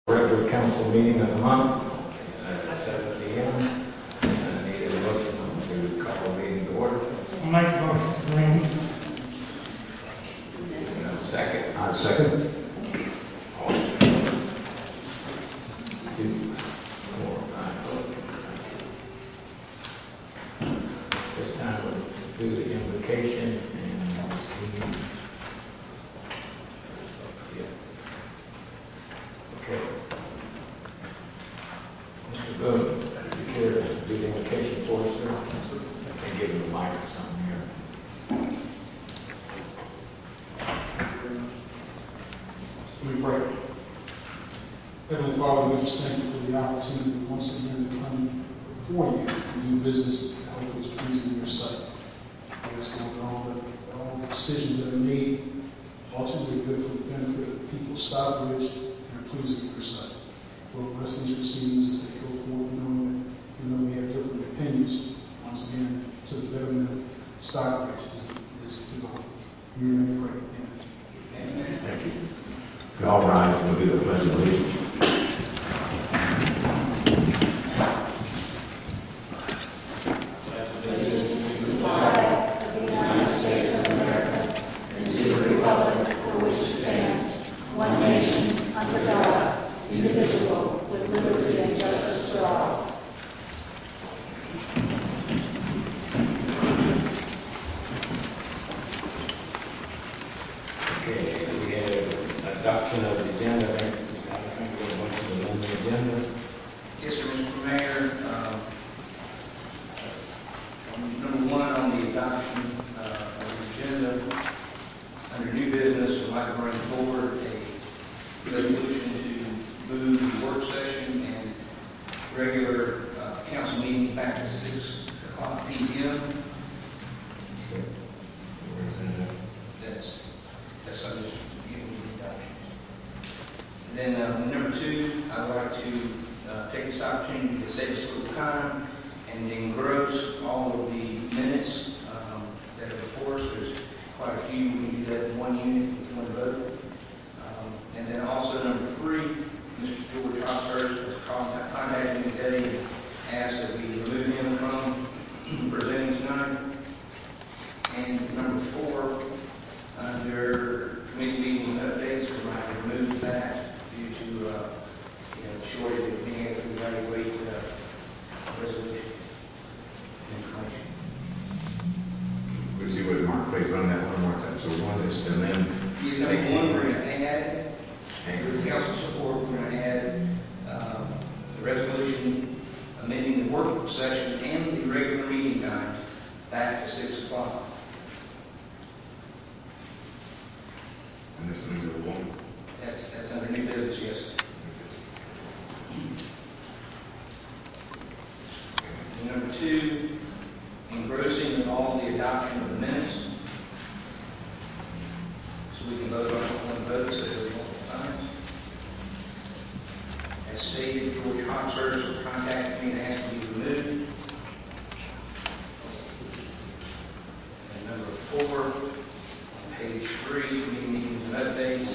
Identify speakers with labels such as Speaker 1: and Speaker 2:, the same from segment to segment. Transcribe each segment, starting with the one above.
Speaker 1: Regular council meeting of the month at 7 p.m. I need a motion to call the meeting to order.
Speaker 2: I'll make a motion to bring.
Speaker 1: Second.
Speaker 3: I second.
Speaker 1: All in favor? 2, 4, 5. This time we'll do the invocation and Steve. Okay. Mr. Boone, would you care to do the invocation for us, sir? I can give him the mic or something here.
Speaker 4: Let me pray. Heavenly Father, we just thank you for the opportunity once again to come before you and do business that hopefully is pleasing in your sight. We ask, Lord, all the decisions that are made ultimately good for the benefit of the people of Stockbridge and are pleasing in your sight. Lord, bless these proceedings as they go forth, knowing that even though we have different opinions, once again, to the betterment of Stockbridge is the goal. In your name we pray. Amen.
Speaker 1: Amen. Thank you.
Speaker 3: We all rise and we'll do the pledge of allegiance.
Speaker 1: Adoption of the agenda. I think we're going to amend the agenda.
Speaker 5: Yes, sir, Mr. Mayor. Number one on the adoption of the agenda, under new business, I'd like to bring forward a resolution to move the work session and regular council meeting back to 6 o'clock p.m. That's subject to giving the adoption. And then number two, I'd like to take this opportunity to save us a little time and engross all of the minutes that are before us. There's quite a few. We can do that in one unit with one vote. And then also number three, Mr. George Oxhurst has contacted me today and asked that we remove him from presenting tonight. And number four, under committee meeting updates, we might remove that due to shortage of being able to evaluate resolution information.
Speaker 3: Would you, Mark, please run that one more time? So one is to amend.
Speaker 5: Number one, we're going to add, with council support, we're going to add the resolution amending the work session and the regular meeting time back to 6 o'clock.
Speaker 3: And this is number one.
Speaker 5: That's under new business, yes, sir. And number two, engrossing of all the adoption of the minutes. So we can vote on one vote, so there's multiple times. As stated, George Oxhurst contacted me and asked me to remove. And number four, on page 3, committee meetings and updates.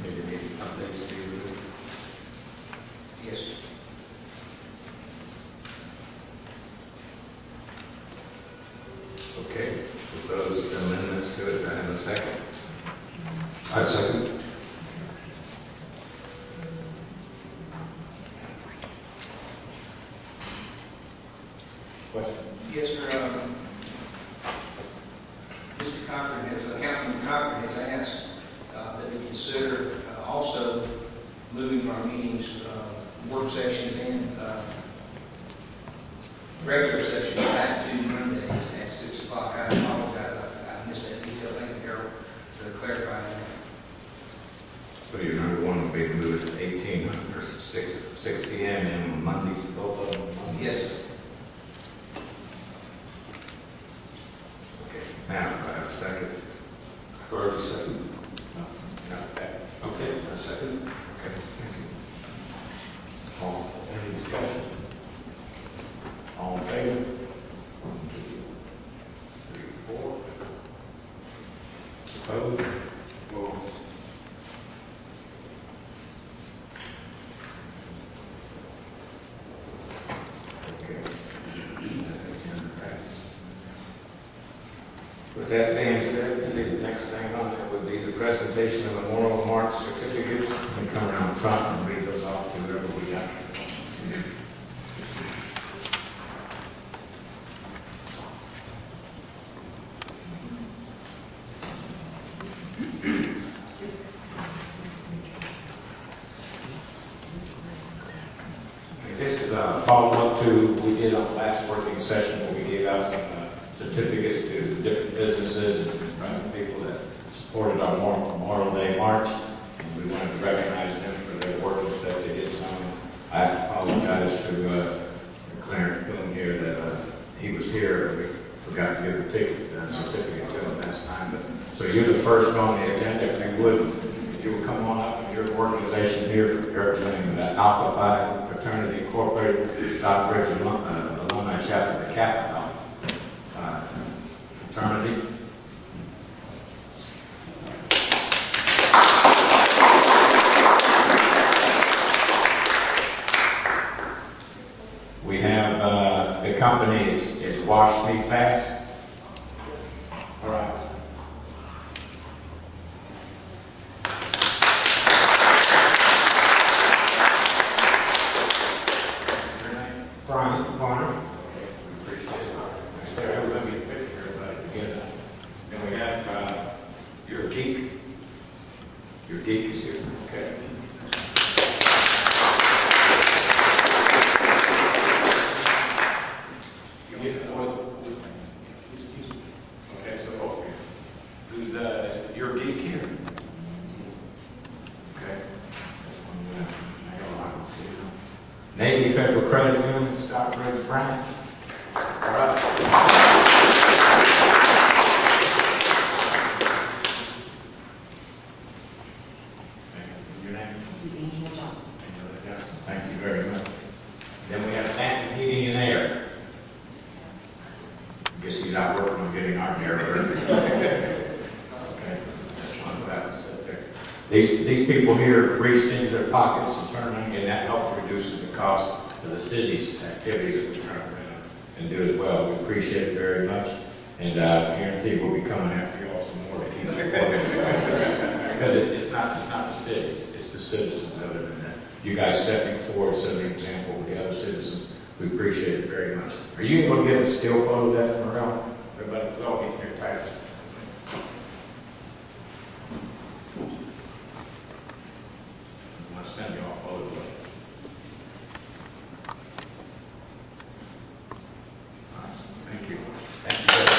Speaker 1: Maybe need updates, Steve.
Speaker 5: Yes.
Speaker 1: Okay. With those amendments to it, I have a second.
Speaker 3: I second.
Speaker 1: Question?
Speaker 5: Yes, sir. Mr. Cochran Councilman Cochran has asked that we consider also moving our meetings, work sessions and regular sessions back to Mondays at 6 o'clock. I apologize, I missed that detail. Thank you, Harold, for clarifying that.
Speaker 3: So your number one would be to move it to 1800 versus 6 p.m. and on Mondays, both of them.
Speaker 5: Yes, sir.
Speaker 3: Okay. Now, do I have a second?
Speaker 1: I've already seconded.
Speaker 3: No.
Speaker 1: Okay, a second.
Speaker 3: Okay. Thank you.
Speaker 1: Any discussion? All in favor?
Speaker 3: Opposed? Okay. With that being said, let's see, the next thing on there would be the presentation of Memorial March certificates. We come around front and read those off to whoever we got. This is a follow-up to what we did on the last working session where we gave out some certificates to different businesses and private people that supported our Memorial Day March. And we wanted to recognize them for their work and stuff. They did some. I apologize to Clarence Boone here that he was here. We forgot to give the certificate to him last time. But, so you're the first on the agenda. If you would come on up and your organization here representing the Alpha Phi Fraternity Incorporated, Stockbridge Alumni Chapter, the Kappa Fraternity. We have the company is Wash Me Fast. All right.
Speaker 4: Brian Bonner.
Speaker 3: We appreciate it. There, let me picture everybody together. Then we have your geek. Your geek is here. Okay. Okay, so who's your geek here? Okay. Navy Federal Credit Union, Stockbridge branch. All right. Your name?
Speaker 6: Angela Johnson.
Speaker 3: Angela Johnson. Thank you very much. Then we have Stanton Heating and Air. I guess he's out working on getting our air ready. Okay. Just one about to sit there. These people here reached into their pockets and turned them, and that helps reduce the cost of the city's activities that we turn around and do as well. We appreciate it very much, and guarantee we'll be coming after you all some more to keep you working. Because it's not the cities, it's the citizens that live in that. You guys stepping forward, setting an example with the other citizens, we appreciate it very much. Are you able to get a still photo of that from around? Everybody, all get your titles. I want to send you all photos. Thank you. Thank you very much.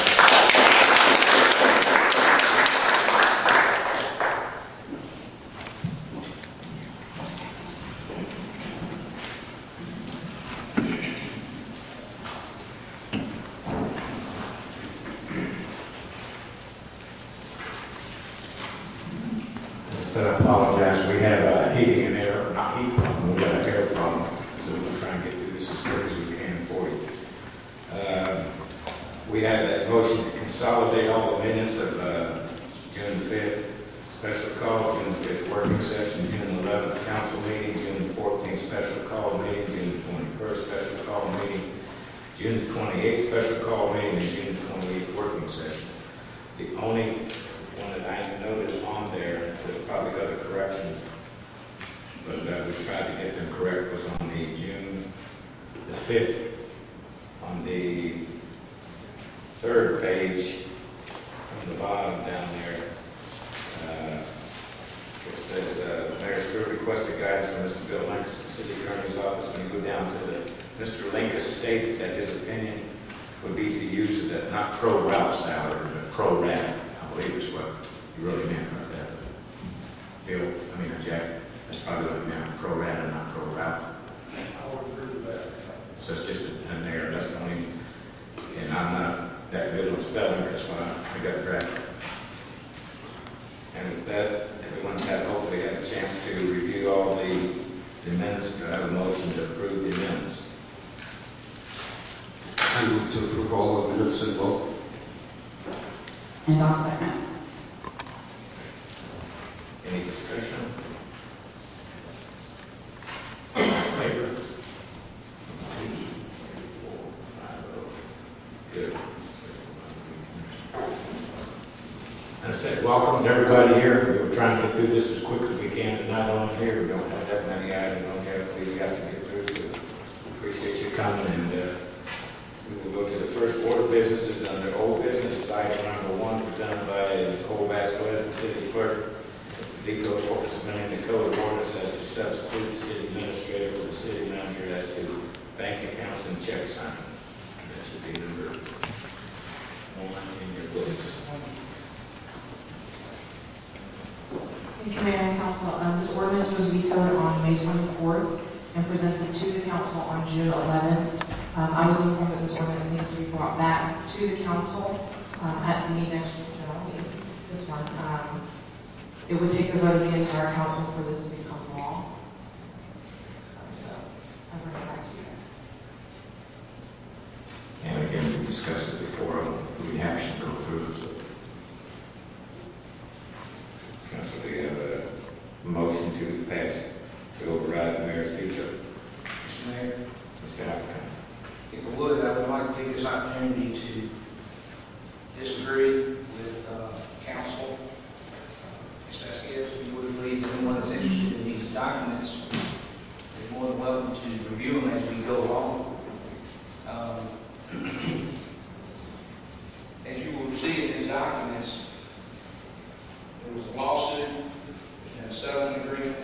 Speaker 3: So I apologize. We have heating and air, not heat problem. We got an air problem, so we're trying to get through this as quick as we can for you. We have that motion to consolidate all the minutes of June 5th special call, June 5th working session, June 11th council meeting, June 14th special call meeting, June 21st special call meeting, June 28th special call meeting, and June 28th working session. The only one that I noted on there's probably other corrections, but we tried to get them correct, was on the June the 5th, on the third page, from the bottom down there. It says, Mayor Stewart requested guidance from Mr. Bill Linkus, the city attorney's office. When you go down to Mr. Linkus stated that his opinion would be to use the not pro route salary, but pro rata. I believe is what you really meant about that. Bill, Jack, that's probably what it meant, pro rata, not pro route.
Speaker 4: I would agree with that.
Speaker 3: So it's just in there, that's the only, and I'm not that good on spelling, that's why I got drafted. And with that, everyone's had, hopefully had a chance to review all the amendments. Do I have a motion to approve the amendments?
Speaker 7: I move to approve all the minutes and vote.
Speaker 6: And I'll second.
Speaker 1: Any discussion? Favor? 2, 3, 4, 5, good. And I said, welcome to everybody here. We were trying to get through this as quick as we can tonight on here. We don't have that many items on here that we got to get through, so we appreciate you coming. And we will go to the first order of business is under old business, item number 1, presented by Nicole Vasquez, the city clerk. It's the legal ordinance amending the code of ordinance as to substitute the city administrator for the city manager as to bank accounts and check signing. That should be number 1 in your books.
Speaker 6: Thank you, Mayor and Council. This ordinance was vetoed on May 24th and presented to the council on June 11th. I was informed that this ordinance needs to be brought back to the council at the next general meeting this month. It would take the vote of the entire council for this to become law. So, I'll bring it back to you guys.
Speaker 1: And again, we discussed it before, we action go through. So. Council, do you have a motion to pass to override the mayor's veto?
Speaker 5: Mr. Mayor,
Speaker 1: Mr. Applicant.
Speaker 5: if I would, I would like to take this opportunity to disagree with council. Ms. Vasquez, if you would please, anyone that's interested in these documents is more than welcome to review them as we go along. As you will see in these documents, there was a lawsuit and a settlement agreement,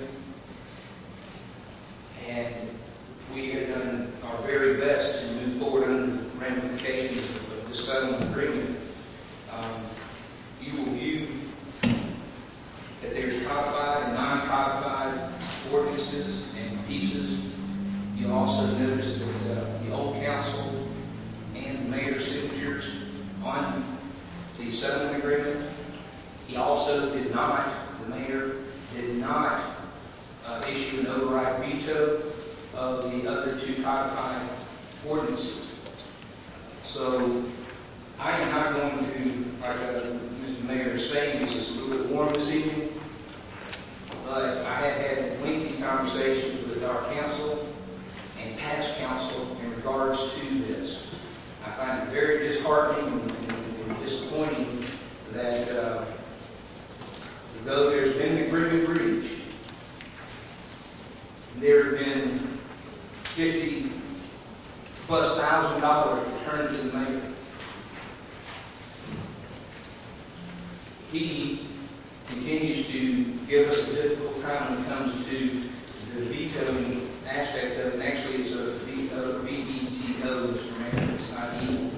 Speaker 5: and we have done our very best to move forward under the ramifications of this settlement agreement. You will view that there's codified and non-codified ordinances and pieces. You'll also notice that the old council and the mayor's signatures on the settlement agreement. He also did not, the mayor did not issue an override veto of the other 2 codified ordinances. So I am not going to, like Mr. Mayor is saying, this is a little bit warm this evening, but I have had lengthy conversations with our council and past council in regards to this. I find it very disheartening and disappointing that though there's been an agreement reached, there have been $50,000+ returned to the mayor. He continues to give us a difficult time when it comes to the vetoing aspect of it. And actually, it's a veto, V-E-T-O, Mr. Mayor. It's not evil.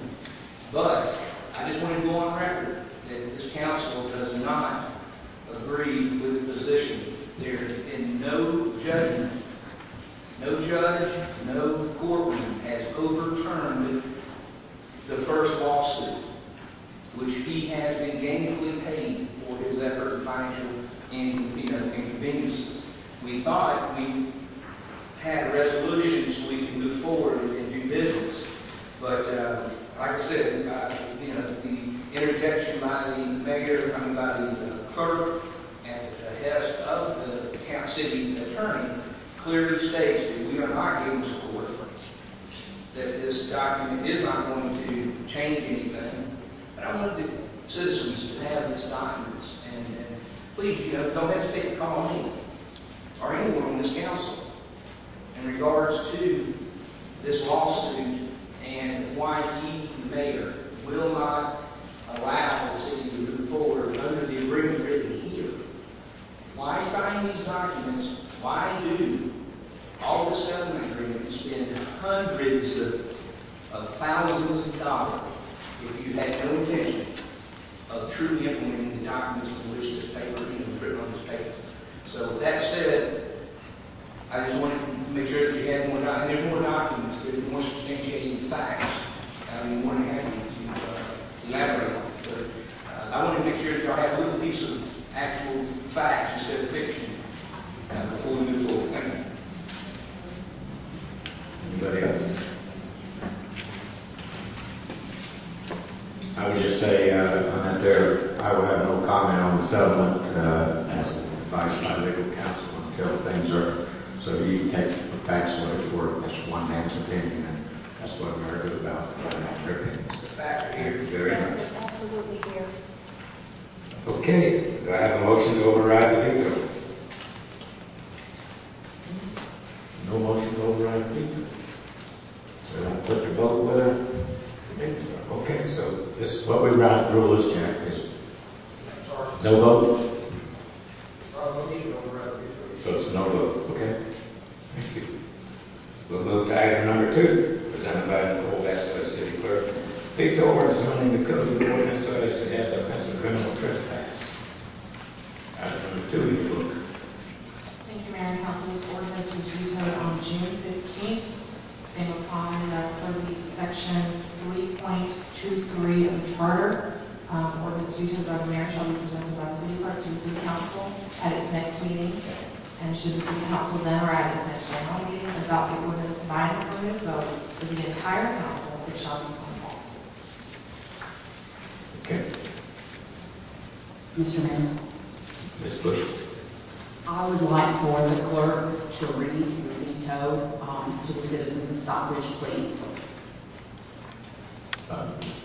Speaker 5: But I just want to go on record that this council does not agree with the position. There has been no judgment, no judge, no courtroom has overturned the first lawsuit, which he has been gainfully paid for his effort and financial inconveniences. We thought we had a resolution so we could move forward and do business, but like I said, the interjection by the mayor, by the clerk, at the behest of the city attorney, clearly states that we are not giving support, that this document is not going to change anything. But I want the citizens to have these documents, and please, don't hesitate to call me or anyone on this council in regards to this lawsuit and why he, the mayor, will not allow the city to move forward under the agreement written here. Why sign these documents? Why do all the settlement agreements spend hundreds of thousands of dollars if you had no intention of truly implementing the documents in which this paper was written on this paper? So with that said, I just wanted to make sure that you had more documents. There's more documents. There's more substantiating facts. I'd be more than happy to elaborate on it. But I want to make sure that y'all have a little piece of actual facts instead of fiction before we move forward. Thank you.
Speaker 1: Anybody else? I would just say on that there, I will have no comment on the settlement. As advice by legal counsel until things are, so you take the facts what it's worth. That's one man's opinion, and that's what America's about, their opinions.
Speaker 5: The facts are
Speaker 1: Thank
Speaker 5: here.
Speaker 1: you very much.
Speaker 7: Absolutely here.
Speaker 1: Okay, do I have a motion to override the veto? No motion to override the veto. So I'll put the vote with her. Okay, so this is what we write, rule is, Jack, is no vote? So it's no vote, okay? Thank you. We'll move to item number 2, presented by Nicole Vasquez, City Clerk. Veto ordinance amending the code of ordinance so as to add the offense of criminal trespass. Item number 2 in your book.
Speaker 6: Thank you, Mayor and Council. This ordinance was vetoed on June 15th. Same applies for the section 3.23 of the charter. Ordinance vetoed by the mayor shall be presented by the city clerk to the city council at its next meeting. And should the city council then or at its next general meeting adopt the ordinance by an affirmative vote of the entire council, it shall become law.
Speaker 1: Okay.
Speaker 7: Mr. Mayor,
Speaker 1: Ms. Bush.
Speaker 7: I would like for the clerk to read your veto to the citizens of Stockbridge, please.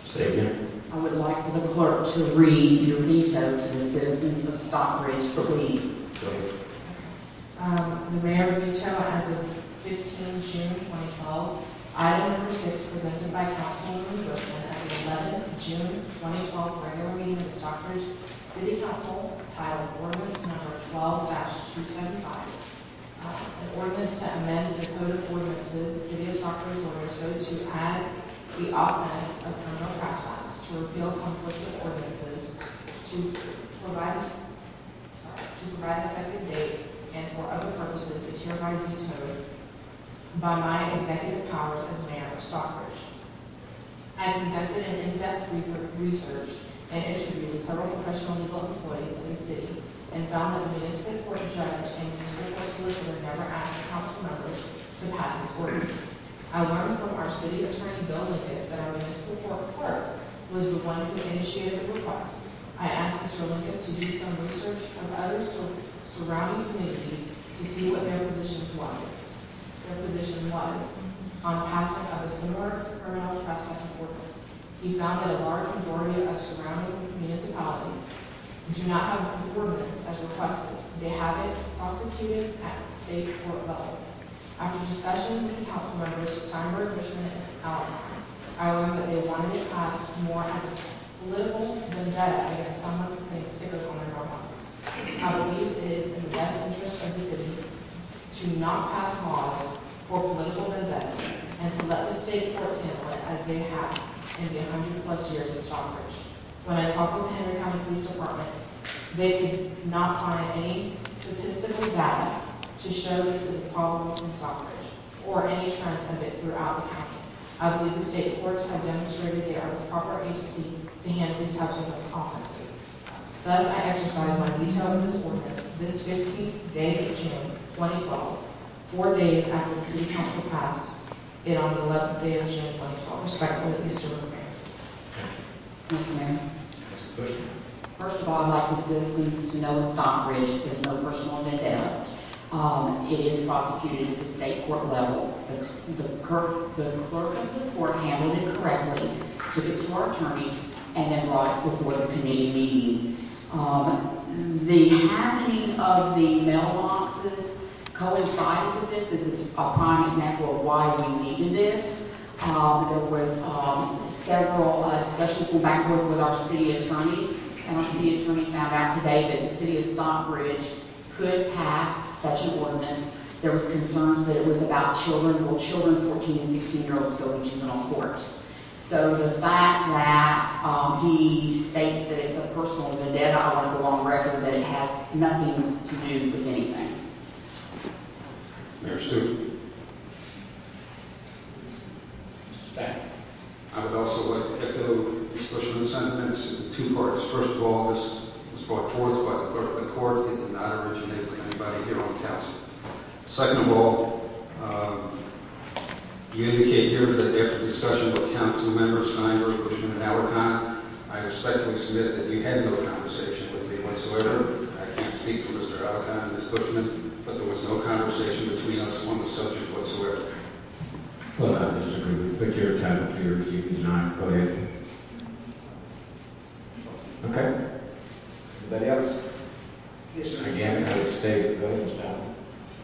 Speaker 1: Say again.
Speaker 7: I would like for the clerk to read your veto to the citizens of Stockbridge, please.
Speaker 1: Go ahead.
Speaker 6: The mayor veto as of 15 June 2012. Item number 6 presented by Councilwoman Bushman at the 11th June 2012 regular meeting of the Stockbridge City Council titled Ordinance Number 12-275. An ordinance to amend the Code of Ordinances, the City of Stockbridge order, so to add the offense of criminal trespass, to repeal conflicting ordinances, to provide an effective date, and for other purposes is hereby vetoed by my executive powers as mayor of Stockbridge. I conducted an in-depth research and interviewed with several professional legal employees in the city and found that the municipal court judge and municipal court solicitor never asked council members to pass this ordinance. I learned from our city attorney, Bill Linkus, that our municipal court clerk was the one who initiated the request. I asked Mr. Linkus to do some research of other surrounding communities to see what their position was on passing of a similar criminal trespassing ordinance. He found that a large majority of surrounding municipalities do not have an ordinance as requested. They have it prosecuted at the state court level. After discussion with the council members Steinberg, Bushman, and Allen, I learned that they wanted it passed more as a political vendetta against someone who putting stickers on their mailboxes. I believe it is in the best interest of the city to not pass laws for political vendetta and to let the state courts handle it as they have in the 100+ years of Stockbridge. When I talked with the Henry County Police Department, they could not find any statistical data to show this is a problem in Stockbridge or any trends of it throughout the county. I believe the state courts have demonstrated they are the proper agency to handle these types of offenses. Thus, I exercise my veto of this ordinance this 15th day of June 2012, 4 days after the City Council passed it on the 11th day of June 2012. Respectfully, Mr. Mayor.
Speaker 7: Mr. Mayor,
Speaker 1: Mrs. Bushman.
Speaker 7: first of all, I'd like the citizens to know that Stockbridge is no personal vendetta. It is prosecuted at the state court level. The clerk of the court handled it correctly, took it to our attorneys, and then brought it before the committee meeting. The happening of the mailboxes coincided with this. This is a prime example of why we needed this. There was several discussions going back and forth with our city attorney, and our city attorney found out today that the city of Stockbridge could pass such an ordinance. There was concerns that it was about children. Well, children 14 and 16-year-olds go to juvenile court. So the fact that he states that it's a personal vendetta, I want to go on record that it has nothing to do with anything.
Speaker 8: Mayor Stewart. I would also like to echo Ms. Bushman's sentiments in 2 parts. First of all, this was brought forth by the clerk of the court. It did not originate with anybody here on council. Second of all, you indicate here that after discussion with council members Steinberg, Bushman, and Alarcon, I respectfully submit that you had no conversation with me whatsoever. I can't speak for Mr. Alcon and Ms. Bushman, but there was no conversation between us on the subject whatsoever.
Speaker 1: Well, I disagree with, but you're entitled to yours if you not. Go ahead. Okay. Anybody else?
Speaker 5: Yes, sir.
Speaker 1: Again, I would state, go ahead, Mr. Allen.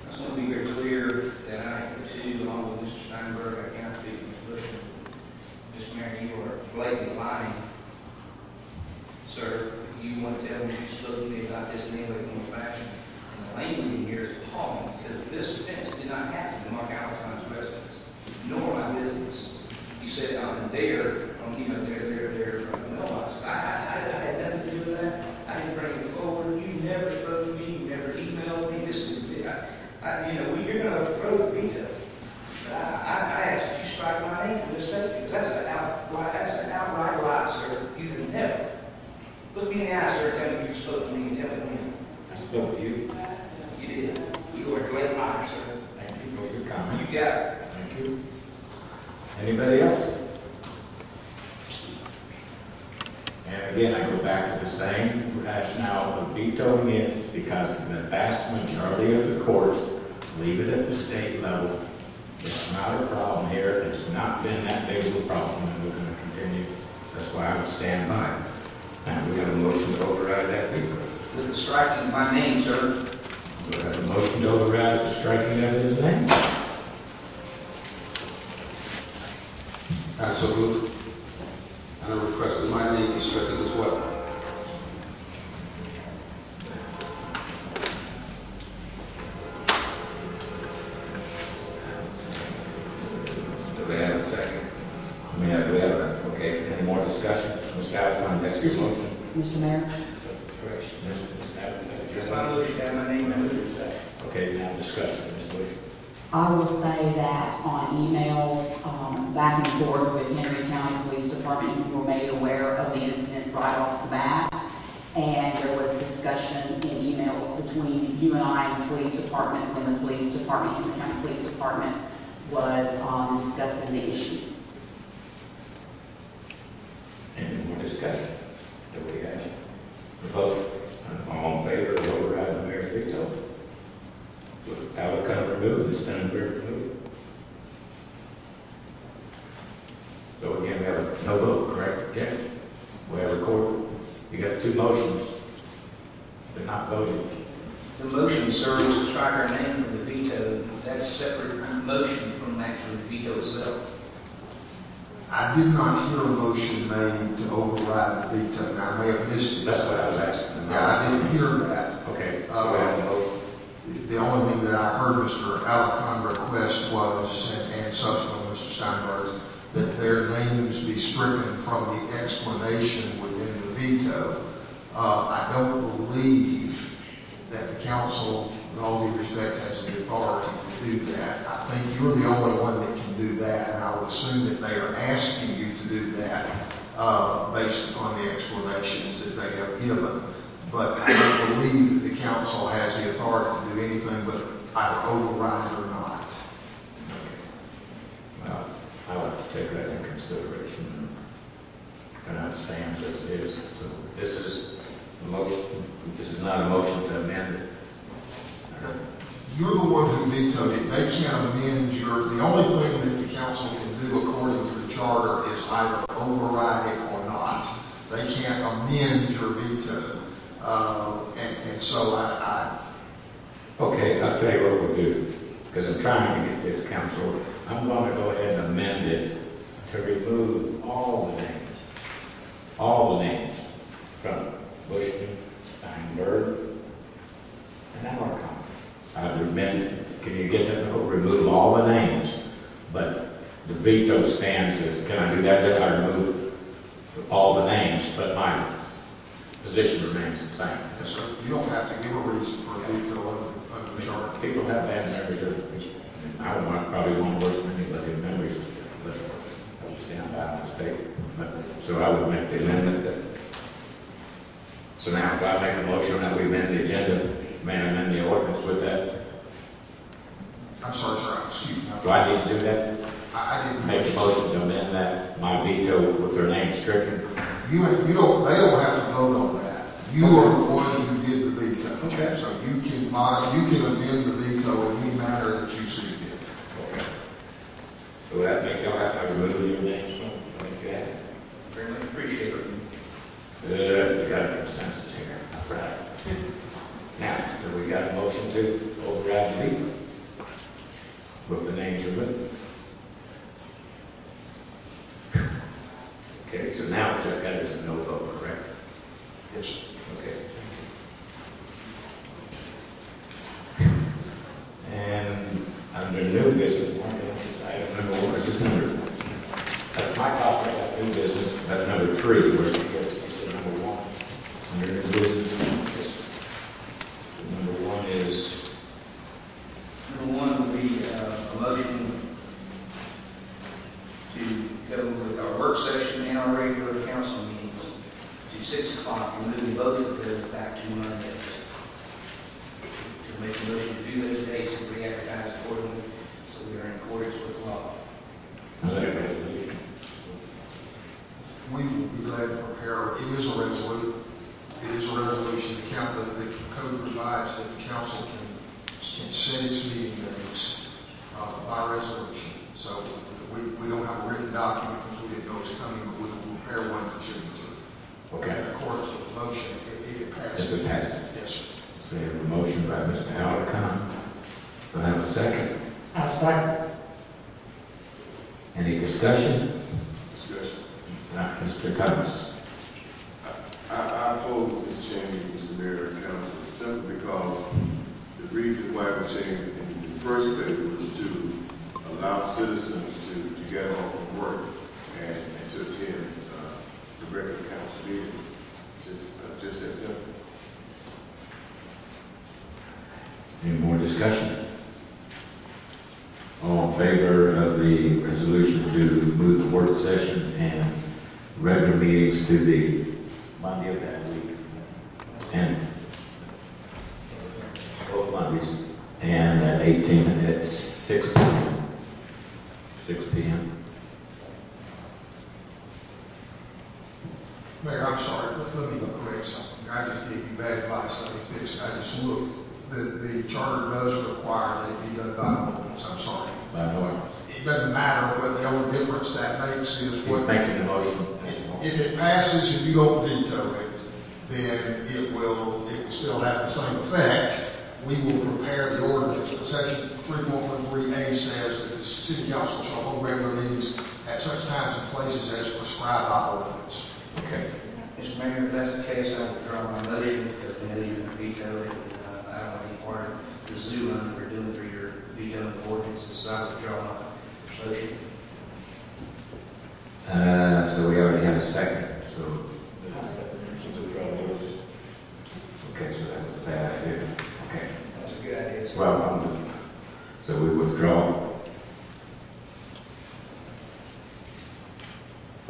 Speaker 5: I just want to be very clear that I, too, along with Mr. Steinberg, I can't speak for Mr. Bushman. Mr. Mayor, you are blatantly lying. Sir, you want to tell me you spoke to me about this in any way, form, or fashion. And the language in here is appalling because this offense did not happen in Mark Allen's residence, nor my business. You said I'm there, there. No, I had nothing to do with that. I didn't bring it forward. You never spoke to me. You never emailed me. This is, you're going to throw the veto. But I asked that you strike my name from this statement because that's an outright lie, sir. You can never. Look me in the eye, sir, tell me you spoke to me and tell me when.
Speaker 1: I spoke to you.
Speaker 5: You did. You are a great liar, sir.
Speaker 1: Thank you for your comment.
Speaker 5: You got it.
Speaker 1: Thank you. Anybody else? And again, I go back to the same rationale of vetoing it is because the vast majority of the courts leave it at the state level. It's not a problem here. It's not been that big of a problem, and we're going to continue. That's why I would stand by it. Now, we have a motion to override that veto.
Speaker 5: With the striking of my name, sir.
Speaker 1: We have a motion to override the striking of his name.
Speaker 8: I so move. And I request that my name be stricken as well.
Speaker 1: Do we have a second? We have okay. Any more discussion? Mr. Alcon, that's your motion.
Speaker 7: Mr. Mayor?
Speaker 1: Correction. Mr. Alcon.
Speaker 5: That's my motion, to have my name removed.
Speaker 1: Okay, now discussion, Ms. Wood.
Speaker 7: I will say that on emails back and forth with Henry County Police Department, you were made aware of the incident right off the bat. And there was discussion in emails between you and I and the police department when the police department, Henry County Police Department, was discussing the issue.
Speaker 1: Any more discussion? Do we have a vote? All in favor of overriding the mayor's veto? Alcon removed, this time removed. So again, we have a no vote, correct? Okay. We have recorded. You got two motions. They're not voted.
Speaker 5: The motion, sir, was to strike our name from the veto. That's a separate motion from actually the veto itself.
Speaker 9: I did not hear a motion made to override the veto. Now, I may have missed it.
Speaker 1: That's what I was asking.
Speaker 9: Yeah, I didn't hear that.
Speaker 1: Okay, so we have a motion.
Speaker 9: The only thing that I heard Mr. Alcon request was, and subsequently Mr. Steinberg, that their names be stricken from the explanation within the veto. I don't believe that the council, with all due respect, has the authority to do that. I think you're the only one that can do that, and I would assume that they are asking you to do that based upon the explanations that they have given. But I don't believe that the council has the authority to do anything but either override it or not.
Speaker 1: Well, I like to take that in consideration and understand as it is. So this is a motion. This is not a motion to amend it.
Speaker 9: You're the one who vetoed it. They can't amend the only thing that the council can do according to the charter is either override it or not. They can't amend your veto. And so
Speaker 1: Okay, I'll tell you what we'll do, because I'm trying to get this, council. I'm going to go ahead and amend it to remove all the names from Bushman, Steinberg, and Alcon. I've amended, can you get that? Remove all the names, but the veto stands as, can I do that? I remove all the names, but my position remains the same.
Speaker 9: yes, sir, you don't have to give a reason for a veto under the charter.
Speaker 1: People have bad memories. I probably won't worse than anybody in memories, but I would stand by my mistake. So I would make the amendment. So now, do I make a motion that we amend the agenda? May I amend the ordinance with that?
Speaker 9: I'm sorry, sir, excuse me.
Speaker 1: Do I need to do that?
Speaker 9: I didn't
Speaker 1: Make a motion to amend that, my veto with their name stricken?
Speaker 9: they don't have to vote on that. You are the one who did the veto.
Speaker 3: Okay.
Speaker 9: So you can amend the veto in any manner that you see fit.
Speaker 3: Okay. So that makes y'all have to remove your names from, like that.
Speaker 5: Very much appreciate it.
Speaker 3: Good, we got a consensus here. All right. Now, do we got a motion to override the veto? With the names removed? Okay, so now what I've got is a no vote, correct?
Speaker 9: Yes, sir.
Speaker 3: Okay. And under new business, item number one, is this number? That's my copy of new business, that's number 3, where you get number 1. Under new business, number 1 is,
Speaker 5: Number 1 would be a motion to go with our work session and our regular council meetings to 6 o'clock, and moving both of those back to Mondays. To make a motion to do those dates and re-advertise accordingly, so we are in accordance with the law.
Speaker 3: is that a resolution?
Speaker 9: We will be glad to prepare, it is a resolution. It is a resolution. The code provides that the council can set its meeting dates by resolution. So we don't have a written document because we didn't know it's coming, but we will prepare one for signature.
Speaker 3: Okay.
Speaker 9: In accordance with the motion, if it passes.
Speaker 3: If it passes.
Speaker 9: Yes, sir.
Speaker 3: So we have a motion by Mr. Alacon. Do I have a second?
Speaker 2: I'll second.
Speaker 3: Any discussion?
Speaker 10: Discussion.
Speaker 3: Mr. Thomas.
Speaker 10: I oppose this change, Mr. Mayor and Council, simply because the reason why we changed it in the first place was to allow citizens to get off from work and to attend the regular council meeting. Just that simple.
Speaker 3: Any more discussion? All in favor of the resolution to move the work session and regular meetings to the Monday of that week? And both Mondays. And at 18 at 6 p.m. 6 p.m.
Speaker 9: Mayor, I'm sorry, let me correct something. I just gave you bad advice, let me fix it. I just looked. The charter does require that it be done by ordinance. I'm sorry.
Speaker 3: By no one.
Speaker 9: It doesn't matter, but the only difference that makes is
Speaker 3: He's
Speaker 9: what.
Speaker 3: making the motion.
Speaker 9: If it passes and you don't veto it, then it will still have the same effect. We will prepare the ordinance, but section 3113A says that the city council shall hold regular meetings at such times and places as prescribed by ordinance.
Speaker 3: Okay.
Speaker 5: Mr. Mayor, if that's the case, I withdraw my motion because we know you're going to veto it. I don't want any part of the zoo run that we're doing through your veto of the ordinances, so I withdraw my motion.
Speaker 3: So we already have a second. So okay, so that was a bad idea. Okay.
Speaker 5: That's a good idea.
Speaker 3: Well, so we withdraw.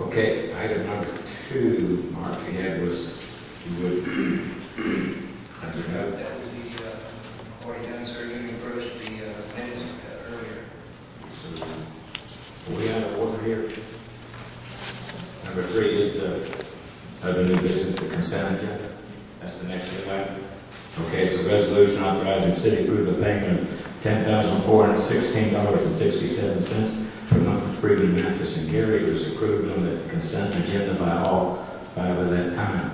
Speaker 3: Okay, item number 2, Mark, you had was you would. How'd you know?
Speaker 5: That was the, already done, sir, you approached the minutes earlier.
Speaker 3: So, are we out of order here? Number 3 is the other new business, the consent agenda. That's the next item. Okay, so resolution authorizing city approve the payment of $10,416.67 for monthly Freedom, Mathis, and Gary was approved on the consent agenda by all 5 at that time.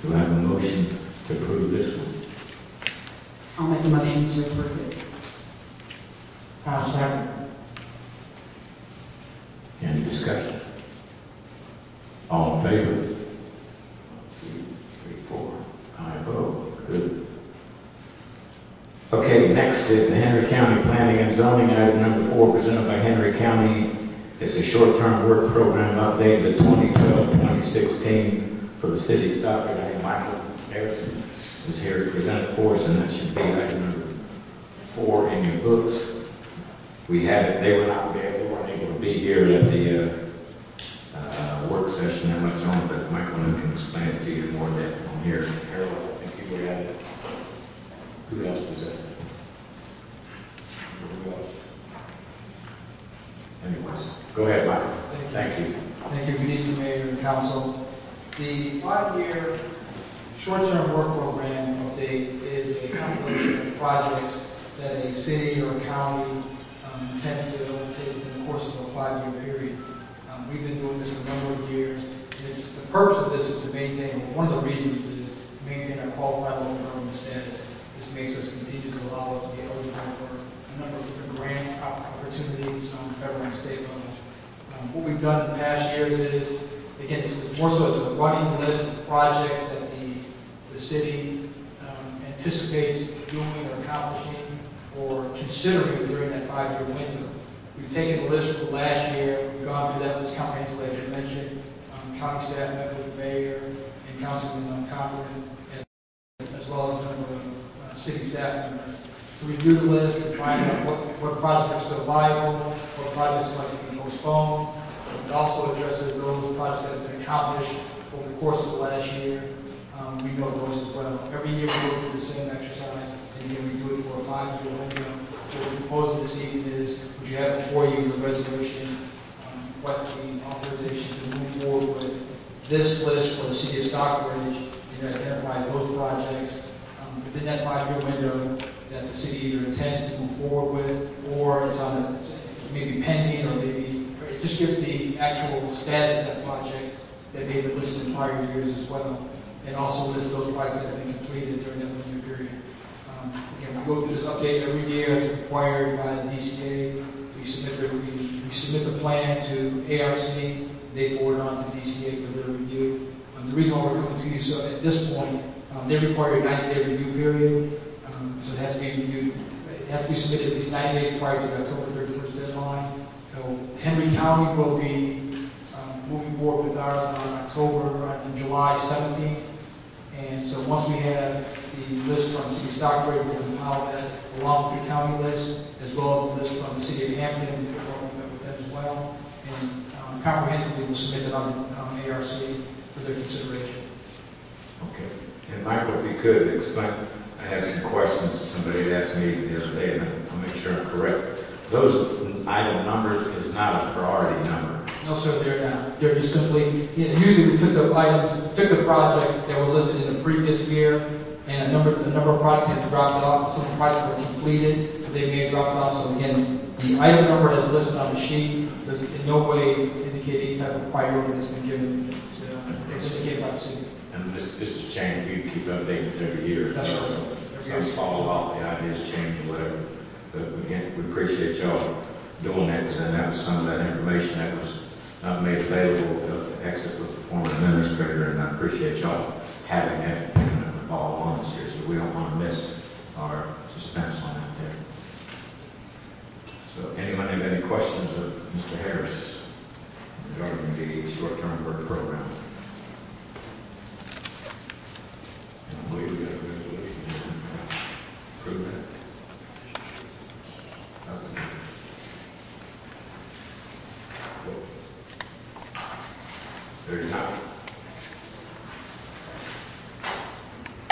Speaker 3: Do I have a motion to approve this one?
Speaker 7: I'll make a motion to approve it.
Speaker 2: I'll second.
Speaker 3: Any discussion? All in favor? 1, 2, 3, 4. I vote. Good. Okay, next is the Henry County Planning and Zoning, item number 4, presented by Henry County. It's a short-term work program update, the 2012-2016 for the city of Stockford. I think Michael Harrison is here to present it for us, and that should be item number 4 in your books. We had it, they weren't able to be here at the work session that much on, but Michael can explain it to you more than on here. Harold, I think you were at it. Who else was that? Who else? Anyways, go ahead, Michael. Thank you.
Speaker 11: Thank you. Good evening, Mayor and Council. The 5-year short-term work program update is a compilation of projects that a city or a county intends to undertake within the course of a 5-year period. We've been doing this for a number of years. The purpose of this is to maintain, one of the reasons is to maintain our qualified local government status. This makes us continue to allow us to be eligible for a number of different grant opportunities on the federal and state level. What we've done in the past years is, again, it's more so it's a running list of projects that the city anticipates doing or accomplishing or considering during that 5-year window. We've taken the list from last year, we've gone through that list comprehensively, as you mentioned. County staff met with the mayor and Councilman Cochran, as well as a number of city staff members, to review the list and find out what projects are still viable, what projects might be postponed. It also addresses those projects that have been accomplished over the course of the last year. We know those as well. Every year we go through the same exercise, and again, we do it for a 5-year window. What we're proposing this evening is, would you have before you the resolution requesting authorization to move forward with this list for the city of Stockbridge, and identify those projects within that 5-year window that the city either intends to move forward with, or it's on the, maybe pending, or maybe it just gives the actual status of that project that may be listed in prior years as well, and also lists those projects that have been completed during that 1-year period. Again, we go through this update every year as required by the DCA. We submit the plan to ARC. They forward on to DCA for their review. The reason why we're coming to you, so at this point, they require a 90-day review period. So it has to be reviewed. It has to be submitted at least 90 days prior to the October 31st deadline. So Henry County will be moving forward with ours on July 17th. And so once we have the list from the City of Stockbridge, we'll compile that along with the county list, as well as the list from the City of Hampton, we'll met with them as well. And comprehensively, we'll submit it on ARC for their consideration.
Speaker 3: Okay. And Michael, if you could explain, I had some questions that somebody had asked me the other day, and I'll make sure I'm correct. Those item number is not a priority number.
Speaker 11: No, sir, they're not. They're just simply, usually we took the items, took the projects that were listed in the previous year, and a number of projects had dropped off. Some projects were completed, but they may have dropped off. So again, the item number as listed on the sheet does in no way indicate any type of priority that's been given to indicated by the city.
Speaker 3: And this has changed. We keep updating it every year.
Speaker 11: That's right.
Speaker 3: Some follow up, the ideas change or whatever. But again, we appreciate y'all doing that, because then that was some of that information that was not made available to exit with the former administrator, and I appreciate y'all having that, picking up the ball on us here, so we don't want to miss our suspense on that there. So anyone have any questions of Mr. Harris regarding the short-term work program? I believe we got a resolution. Approve that. Okay. Cool. There you go.
Speaker 11: I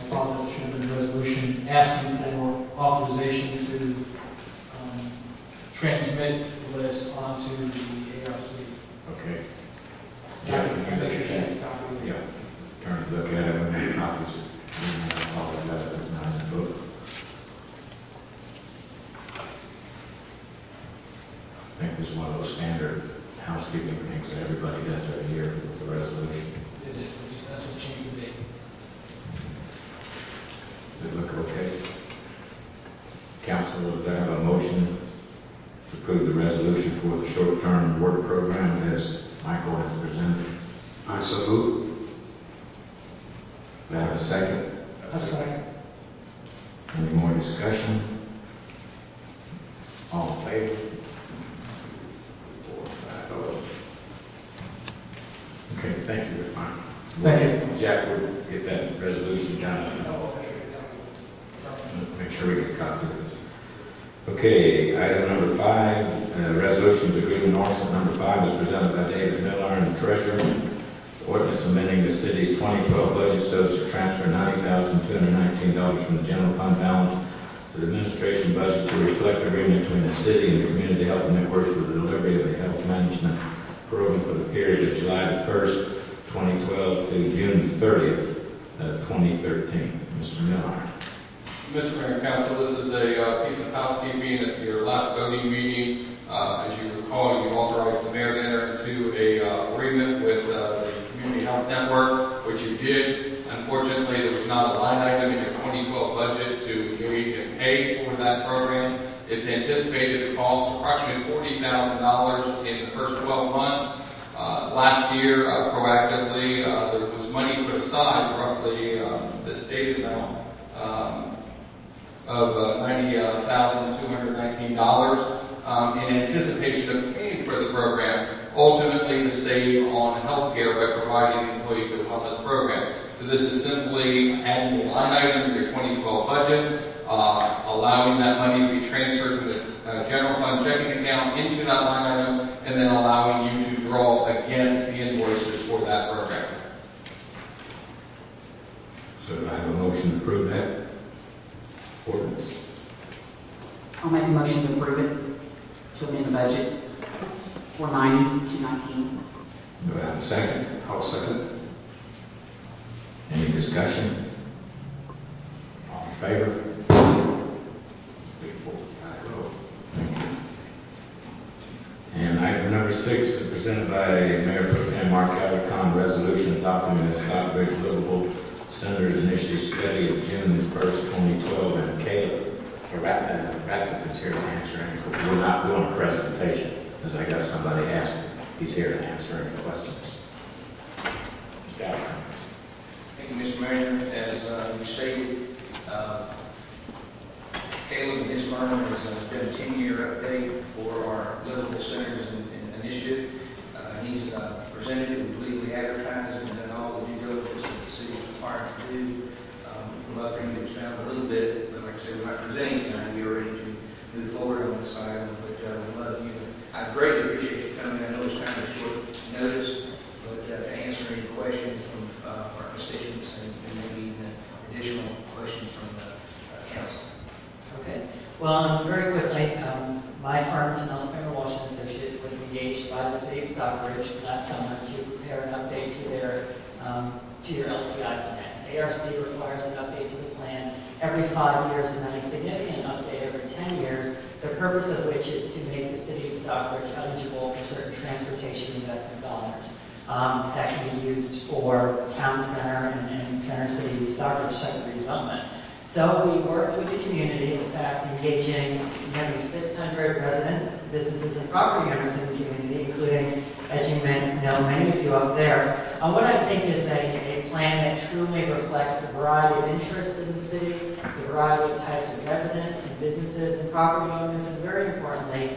Speaker 11: apologize, should have been a resolution asking for authorization to transmit the list onto the ARC.
Speaker 3: Okay.
Speaker 11: Jack, make sure she has a copy.
Speaker 3: Yeah. Turn to look at it and make copies. I apologize, it's not in the book. I think this is one of those standard housekeeping things that everybody does every year with the resolution.
Speaker 11: It is, that's a change the date.
Speaker 3: Does it look okay? Council, would I have a motion to approve the resolution for the short-term work program as Michael has presented?
Speaker 8: I so move.
Speaker 3: Do I have a second?
Speaker 11: That's right.
Speaker 3: Any more discussion? All in favor? 4, 5, vote. Okay, thank you, Mike.
Speaker 11: Thank you.
Speaker 3: Jack, we'll get that resolution done. Make sure we get a copy of it. Okay, item number 5, resolutions agreement ordinance number 5 is presented by David Miller and Treasurer. Ordinance amending the city's 2012 budget so as to transfer $90,219 from the general fund balance to the administration budget to reflect agreement between the city and the community health network for the delivery of the health management program for the period period of July the 1st, 2012 through June 30th of 2013. Mr. Miller.
Speaker 12: Mr. Mayor and Council, this is a piece of housekeeping. At your last voting meeting, as you recall, you authorized the mayor to enter into a agreement with the Community Health Network, which you did. Unfortunately, there was not a line item in your 2012 budget to engage and pay for that program. It's anticipated to cost approximately $40,000 in the first 12 months. Last year, proactively, there was money put aside, roughly the stated amount of $90,219 in anticipation of paying for the program, ultimately to save on health care by providing employees a wellness program. So this is simply adding a line item to your 2012 budget, allowing that money to be transferred to the general fund checking account into that line item, and then allowing you to draw against the invoices for that program.
Speaker 3: So do I have a motion to approve that ordinance?
Speaker 7: I'll make a motion to approve it, to amend the budget for 90-19.
Speaker 3: Do I have a second?
Speaker 8: I'll second.
Speaker 3: Any discussion? All in favor? And item number 6 is presented by Mayor Pro Tem Mark Alarcon, resolution adopting the Stockbridge Livable Centers Initiative Study of June 1st, 2012. And Caleb Rassick is here to answer any questions. We're not doing a presentation, because I got somebody asking. He's here to answer any questions.
Speaker 5: Thank you, Mr. Mayor. As you stated, Caleb and his firm has done a 10-year update for our livable centers and initiative. He's presented it, legally advertised, and done all the due diligence that the city is required to do. We'd love for him to expound a little bit, but like I said, we're not presenting tonight. We are ready to move forward on this item, but we love you. I greatly appreciate you coming. I know it's kind of short notice, but to answer any questions from our constituents and maybe even additional questions from the council.
Speaker 2: Okay. Well, very quickly, my firm, Tanel Springer Walsh and Associates, was engaged by the City of Stockbridge last summer to prepare an update to their LCI plan. ARC requires an update to the plan every 5 years and then a significant update every 10 years, the purpose of which is to make the City of Stockbridge eligible for certain transportation investment dollars that can be used for town center and center city Stockbridge sector redevelopment. So we worked with the community, in fact, engaging nearly 600 residents, businesses, and property owners in the community, including, as you may know, many of you up there, on what I think is a plan that truly reflects the variety of interests in the city, the variety of types of residents and businesses and property owners, and very importantly,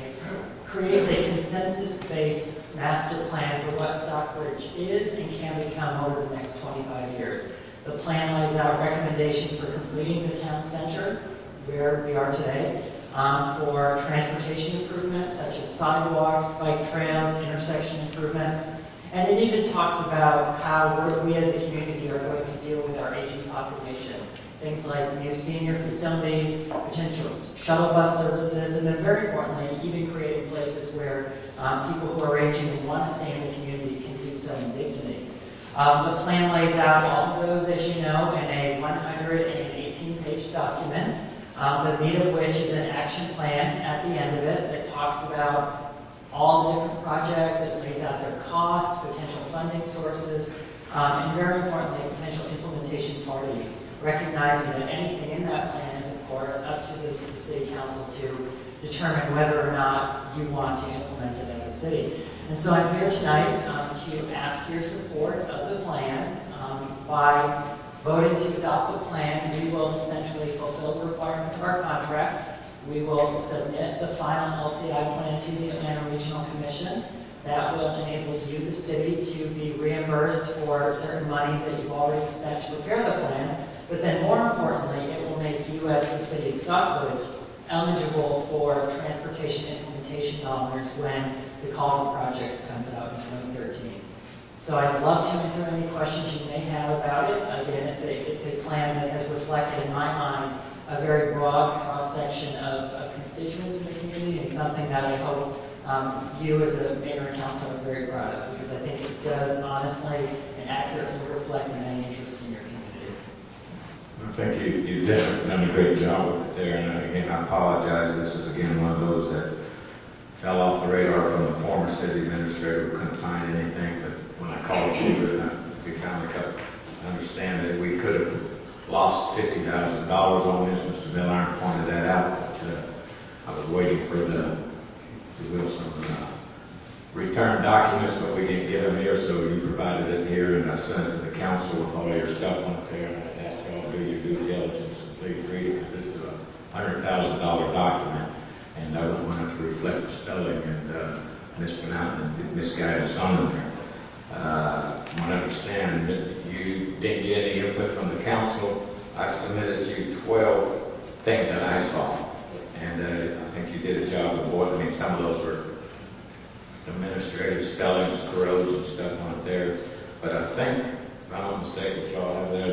Speaker 2: creates a consensus-based master plan for what Stockbridge is and can become over the next 25 years. The plan lays out recommendations for completing the town center, where we are today, for transportation improvements such as sidewalks, bike trails, intersection improvements, and it even talks about how we as a community are going to deal with our aging population. Things like new senior facilities, potential shuttle bus services, and then very importantly, even creating places where people who are aging and want to stay in the community can do so in dignity. The plan lays out all of those, as you know, in a 118-page document, the meat of which is an action plan at the end of it that talks about all the different projects. It lays out their cost, potential funding sources, and very importantly, potential implementation parties, recognizing that anything in that plan is, of course, up to the City Council to determine whether or not you want to implement it as a city. And so I'm here tonight to ask your support of the plan. By voting to adopt the plan, we will essentially fulfill the requirements of our contract. We will submit the final LCI plan to the Atlanta Regional Commission. That will enable you, the city, to be reimbursed for certain monies that you've already spent to prepare the plan. But then more importantly, it will make you, as the City of Stockbridge, eligible for transportation implementation dollars when the call for projects comes out in 2013. So I'd love to answer any questions you may have about it. Again, it's a plan that has reflected in my mind a very broad cross-section of constituents in the community, and something that I hope you as a mayor and council are very proud of, because I think it honestly and accurately reflect the many interests in your community.
Speaker 3: I think you've done a great job with it there, and again, I apologize. This is again one of those that fell off the radar from the former city administrator who couldn't find anything, but when I called you, we found a couple. I understand that we could have lost $50,000 on this. Mr. Miller pointed that out, but I was waiting for some return documents, but we didn't get them here, so you provided it here, and I sent it to the council with all your stuff on it there, and I asked y'all to do your due diligence, and please read it, because this is a $100,000 document, and I wouldn't want it to reflect the spelling and mispronounce and misguidance on there. From what I understand, you didn't get any input from the council. I submitted you 12 things that I saw, and I think you did a job of avoiding. I mean, some of those were administrative spellings, grows and stuff on it there. But I think, if I'm not mistaken, what y'all have there,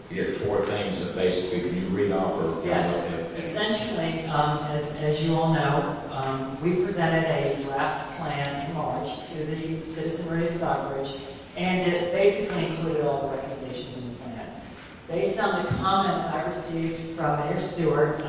Speaker 3: you had 4 things that basically, can you read off or?
Speaker 2: Yeah, essentially, as you all know, we presented a draft plan in March to the citizenry of Stockbridge, and it basically included all the recommendations in the plan. Based on the comments I received from Mayor Stewart,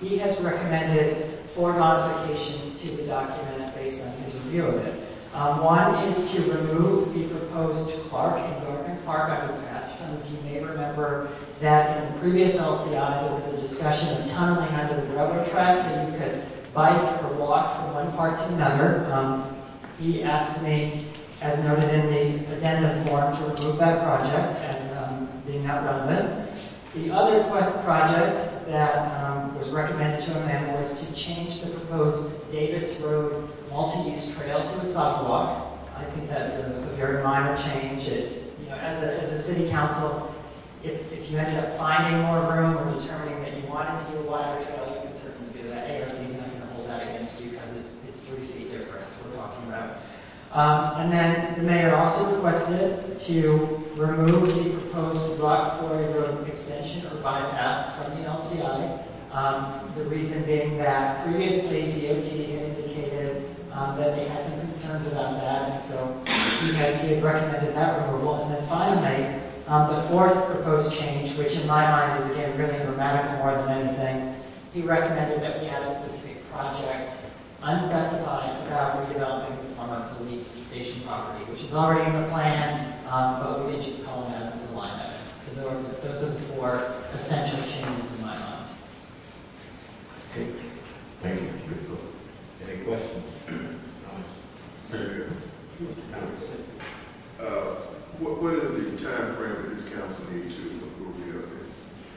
Speaker 2: he has recommended 4 modifications to the document based on his review of it. One is to remove the proposed Clark and Gardner Clark underpass. Some of you may remember that in the previous LCI there was a discussion of tunneling under the railroad tracks so you could bike or walk from one part to another. He asked me, as noted in the addendum form, to remove that project as being not relevant. The other project that was recommended to amend was to change the proposed Davis Road multi-use trail to a sidewalk. I think that's a very minor change. As a city council, if you ended up finding more room or determining that you wanted to do a wider trail, you can certainly do that. ARC is not going to hold that against you because it's 3 feet difference we're talking about. And then the mayor also requested to remove the proposed Rock Quarry Road extension or bypass from the LCI. The reason being that previously DOT had indicated that they had some concerns about that, and so he had recommended that removal. And then finally, the 4th proposed change, which in my mind is again really grammatical more than anything, he recommended that we add a specific project unspecified about redeveloping the former police station property, which is already in the plan, but we didn't just call it out as a line item. So those are the 4 essential changes in my mind.
Speaker 3: Okay, thank you. Any questions?
Speaker 10: What is the time frame that this council needs to approve the update?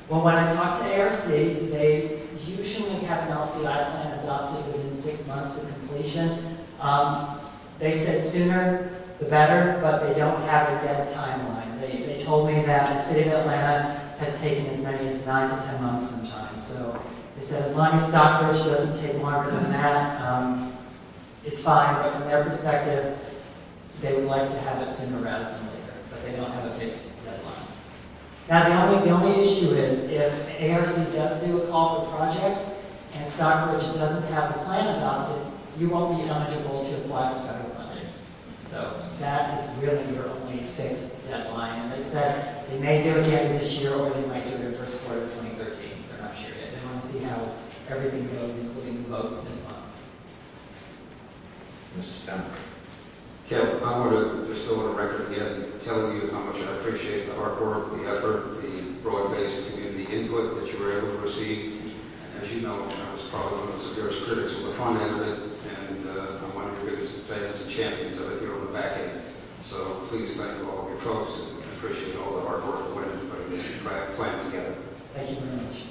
Speaker 2: Well, when I talked to ARC, they usually have an LCI plan adopted within 6 months of completion. They said sooner the better, but they don't have a dead timeline. They told me that the city of Atlanta has taken as many as 9 to 10 months sometimes. So they said as long as Stockbridge doesn't take longer than that, it's fine. But from their perspective, they would like to have it sooner rather than later, but they don't have a fixed deadline. Now, the only issue is if ARC does do a call for projects and Stockbridge doesn't have the plan adopted, you won't be eligible to apply for federal funding. So that is really your only fixed deadline. And they said they may do it at the end of this year or they might do it in the first quarter of 2013. They're not sure yet. They want to see how everything goes, including the vote this month.
Speaker 3: Mr. Stammer.
Speaker 8: Kevin, I want to just go on the record again, telling you how much I appreciate the hard work, the effort, the broad-based community input that you were able to receive. And as you know, I was probably one of the severest critics on the front end of it, and I'm one of your biggest fans and champions of it here on the back end. So please thank all of your folks, and I appreciate all the hard work that went into putting this plan together.
Speaker 2: Thank you very much.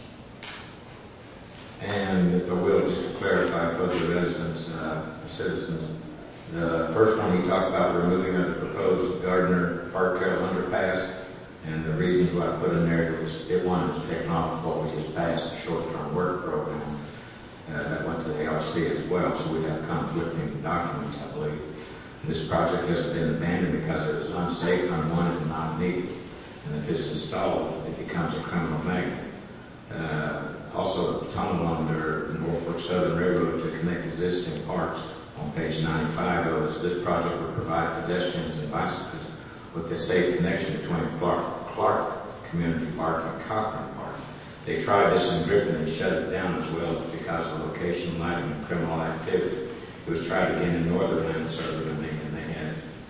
Speaker 3: And if I will, just to clarify for the residents, citizens, the first one he talked about removing of the proposed Gardner Park Trail underpass, and the reasons why I put in there was one was taken off what we just passed, the short-term work program that went to the ARC as well, so we have conflicting documents, I believe. This project hasn't been abandoned because it was unsafe, unwanted, and not needed. And if it's installed, it becomes a criminal magnet. Also, a tunnel under Norfolk Southern Railroad to connect existing parts On page 95 of this project will provide pedestrians and bicyclists with a safe connection between Clark Community Park and Cochran Park. They tried this in Griffin and shut it down as well as because of location, lighting, and criminal activity. It was tried again in Northern Land Server, and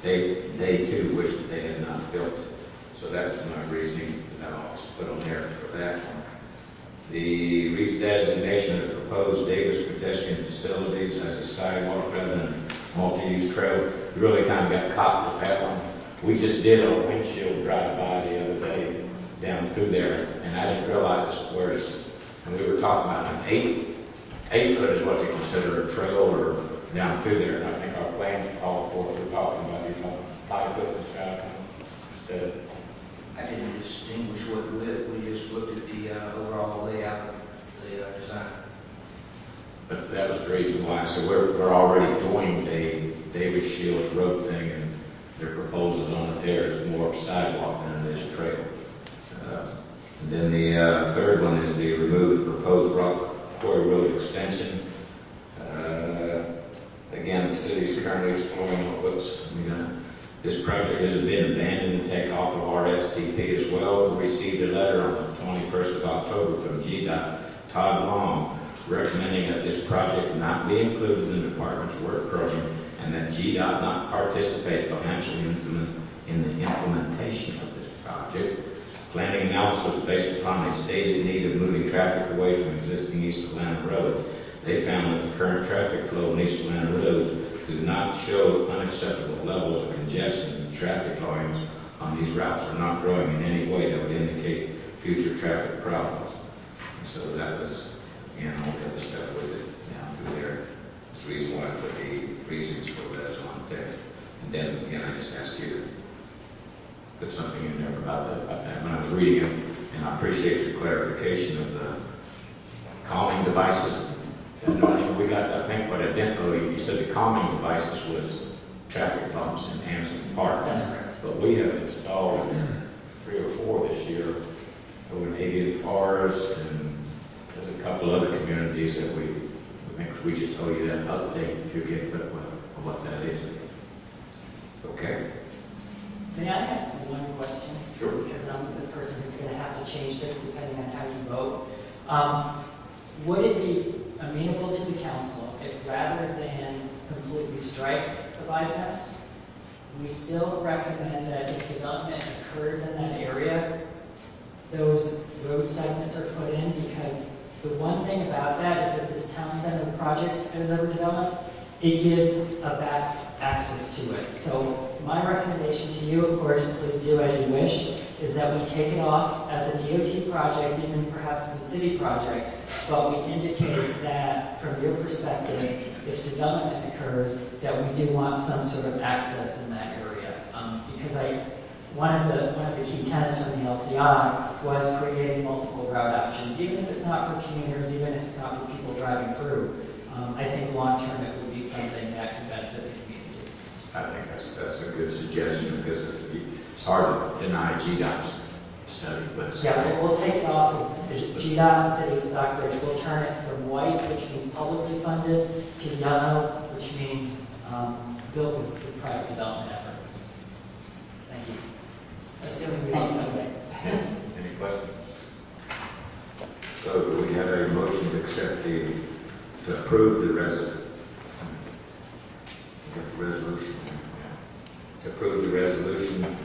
Speaker 3: they too wished that they had not built it. So that was my reasoning that I was put on there for that one. The redesignation of the proposed Davis pedestrian facilities as a sidewalk rather than multi-use trail, we really kind of got caught with that one. We just did a windshield drive-by the other day down through there, and I didn't realize and we were talking about an 8 foot is what they consider a trail or down through there, and I think our plans call for it. We're talking about 5 foot instead.
Speaker 5: I didn't distinguish what width, we just looked at the overall layout of the design.
Speaker 3: But that was the reason why. So we're already doing a Davis Shields Road thing, and their proposals on it there is more sidewalk than it is trail. And then the third one is the remove the proposed rock quarry road extension. Again, the city is currently exploring this project has been abandoned and take off of our STP as well. We received a letter on the 21st of October from GDOT Todd Long recommending that this project not be included in the department's work program and that GDOT not participate financially in the implementation of this project. Planning analysis was based upon a stated need of moving traffic away from existing East Atlanta roads. They found that the current traffic flow on East Atlanta roads do not show unacceptable levels of congestion, and traffic volumes on these routes are not growing in any way that would indicate future traffic problems. And so that was, again, all the other stuff with it down through there. That's the reason why I put the reasons for that on there. And then again, I just asked you to put something in there about that when I was reading it, and I appreciate your clarification of the calming devices. And I think what I didn't know, you said the calming devices was traffic bumps in Hanson Park.
Speaker 2: That's correct.
Speaker 3: But we have installed 3 or 4 this year over in 80 and Forest, and there's a couple other communities that we think we just owe you that update if you get what that is. Okay.
Speaker 2: May I ask one question?
Speaker 3: Sure.
Speaker 2: Because I'm the person who's going to have to change this depending on how you vote. Would it be amenable to the council if rather than completely strike the bypass, we still recommend that if development occurs in that area, those road segments are put in? Because the one thing about that is that this town center project that is ever developed, it gives a back access to it. So my recommendation to you, of course, please do as you wish, is that we take it off as a DOT project, even perhaps as a city project, but we indicate that from your perspective, if development occurs, that we do want some sort of access in that area. Because one of the key tenets from the LCI was creating multiple route options, even if it's not for commuters, even if it's not for people driving through. I think long-term it would be something that could benefit the community.
Speaker 3: I think that's a good suggestion because it's hard to deny GDOT's study. But
Speaker 2: yeah, we'll take it off as GDOT and City of Stockbridge. We'll turn it from white, which means publicly funded, to yellow, which means built with private development efforts. Thank you. Assuming we don't know it.
Speaker 3: Any questions? So do we have a motion to accept to approve the resolution? To approve the resolution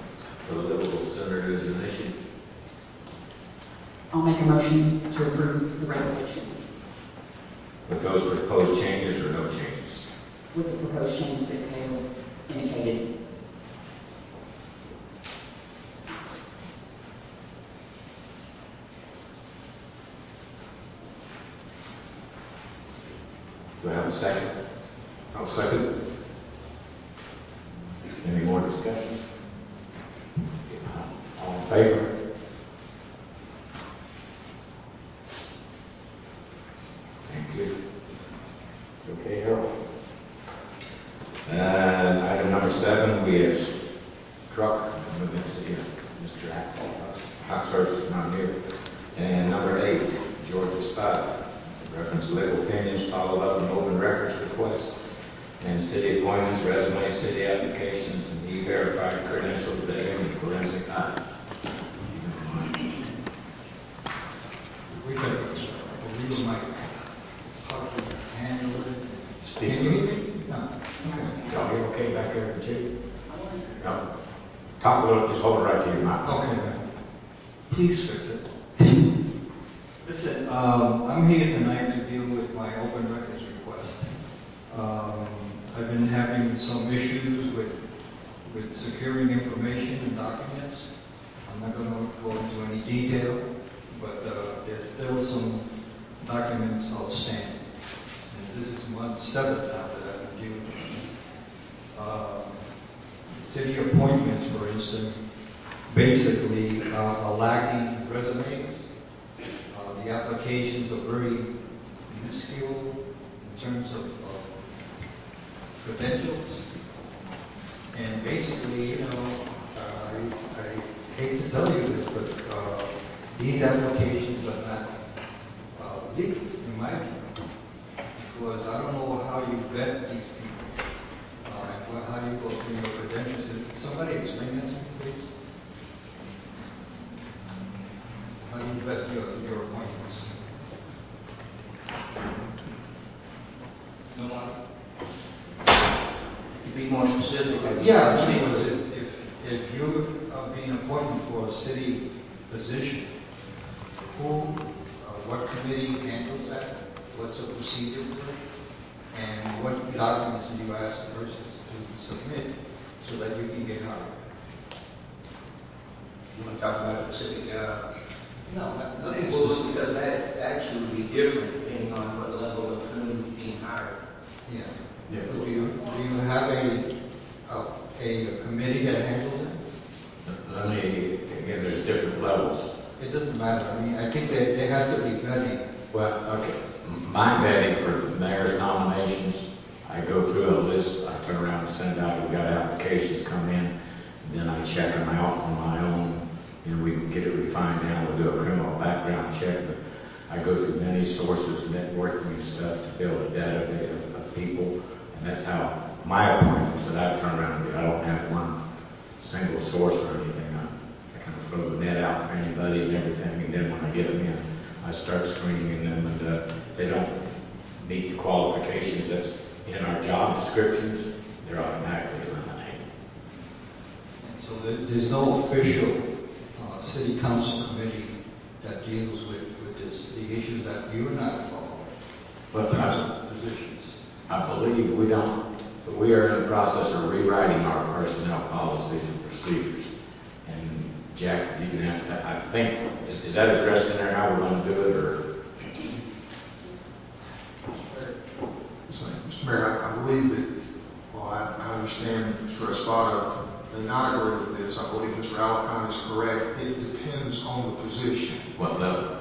Speaker 3: for the Livable Center as an issue.
Speaker 7: I'll make a motion to approve the resolution
Speaker 3: With those proposed changes or no changes?
Speaker 7: with the proposed changes that Caleb indicated.
Speaker 3: Do I have a second?
Speaker 8: I'll second.
Speaker 3: Any more discussion? All in favor? Thank you. Okay, Harold. Item number 7, we have struck, Mr. Oxhurst is not here. And number 8, Georgia Spot. Reference legal opinions followed up an open records request.
Speaker 1: and city appointments, resumes, city applications, and e-verified credentials, video, and forensic audit.
Speaker 13: We could, we might start to handle it.
Speaker 1: Speak.
Speaker 13: Can you hear me? No. Okay.
Speaker 1: Y'all be okay back there, the chief? No. Talk a little, just hold it right to your mouth.
Speaker 13: Okay, man. Please fix it. Listen, I'm here tonight to deal with my open records request. I've been having some issues with securing information and documents. I'm not going to go into any detail, but there's still some documents outstanding. And this is month 7 now that I've been dealing with. City appointments, for instance, basically are lacking resumes. The applications are very minuscule in terms of credentials. And basically, you know, I hate to tell you this, but these applications are not legal, in my opinion. Because I don't know how you vet these people. How do you go through your credentials? Can somebody explain that to me, please? How do you vet your appointments?
Speaker 5: No one? To be more specific.
Speaker 13: Yeah, I mean, if you are being appointed for a city position, what committee handles that? What's the procedure for it? And what documents do you ask the person to submit so that you can get hired?
Speaker 5: You want to talk about a specific,
Speaker 13: No, nothing
Speaker 5: well,
Speaker 13: specific.
Speaker 5: because that actually would be different depending on what level of whom is being hired.
Speaker 13: Yeah.
Speaker 1: Yeah.
Speaker 13: But do you have a committee that handles it?
Speaker 1: Let me, again, there's different levels.
Speaker 13: It doesn't matter. I mean, I think that there has to be vetting.
Speaker 1: Well, okay, my vetting for mayor's nominations, I go through a list, I turn around and send out, we've got applications come in, then I check them out on my own, and we can get it refined down, we'll do a criminal background check, but I go through many sources, networking and stuff to build a database of people, and that's how my appointments that I've turned around and do. I don't have one single source or anything. I kind of throw the net out for anybody and everything, and then when I get them in, I start screening them, and if they don't meet the qualifications that's in our job descriptions, they're automatically eliminated.
Speaker 13: So there's no official city council committee that deals with the issues that you're not involved
Speaker 1: But
Speaker 13: in terms of positions.
Speaker 1: I believe we don't, we are in the process of rewriting our personnel policies and procedures. And Jack, you can have that. I think, is that addressed in there how we're going to do it, or?
Speaker 9: Mr. Mayor, I believe that, well, I understand Mr. Espada may not agree with this. I believe Mr. Alacon is correct. It depends on the position.
Speaker 1: What level?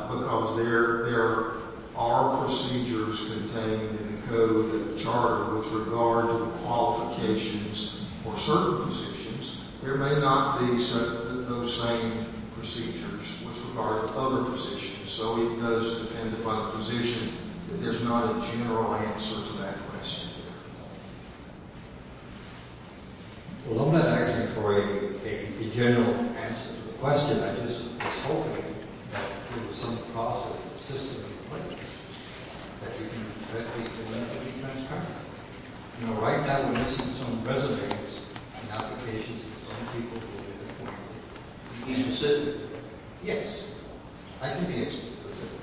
Speaker 9: Because there are procedures contained in the code and the charter with regard to the qualifications for certain positions. There may not be those same procedures with regard to other positions. So it does depend upon the position. There's not a general answer to that question.
Speaker 13: Well, I'm not asking for a general answer to the question. I just was hoping that there was some process, a system in place that you can vet people and be transparent. You know, right now we're missing some resumes and applications for some people who have been appointed.
Speaker 5: Be specific.
Speaker 13: Yes, I can be specific.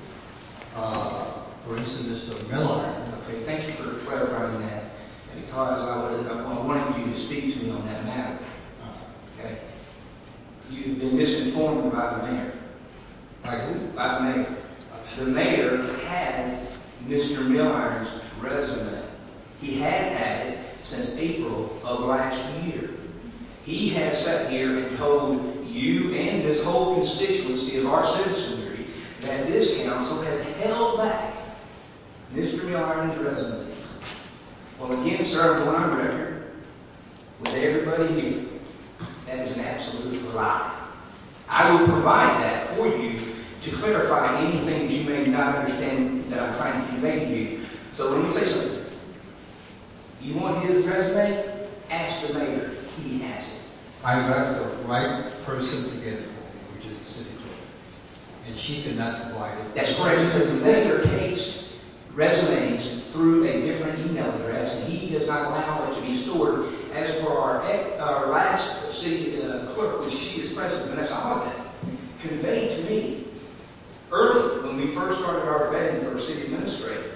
Speaker 13: For instance, Mr. Miller.
Speaker 5: Okay, thank you for clarifying that, because I wanted you to speak to me on that matter. Okay? You've been misinformed by the mayor.
Speaker 13: By who?
Speaker 5: By the mayor. The mayor has Mr. Milliron's resume. He has had it since April of last year. He has sat here and told you and this whole constituency of our citizenry that this council has held back Mr. Milliron's resume. Well, again, sir, I'm going on record with everybody here. That is an absolute lie. I will provide that for you to clarify anything that you may not understand that I'm trying to convey to you. So let me say something. You want his resume? Ask the mayor. He has it.
Speaker 13: I've asked the right person to get it for me, which is the city clerk. And she could not provide it.
Speaker 5: That's correct, because the mayor takes resumes through a different email address, and he does not allow it to be stored. As for our last city clerk, which she is president, Vanessa Holiday, conveyed to me early when we first started our vetting for a city administrator,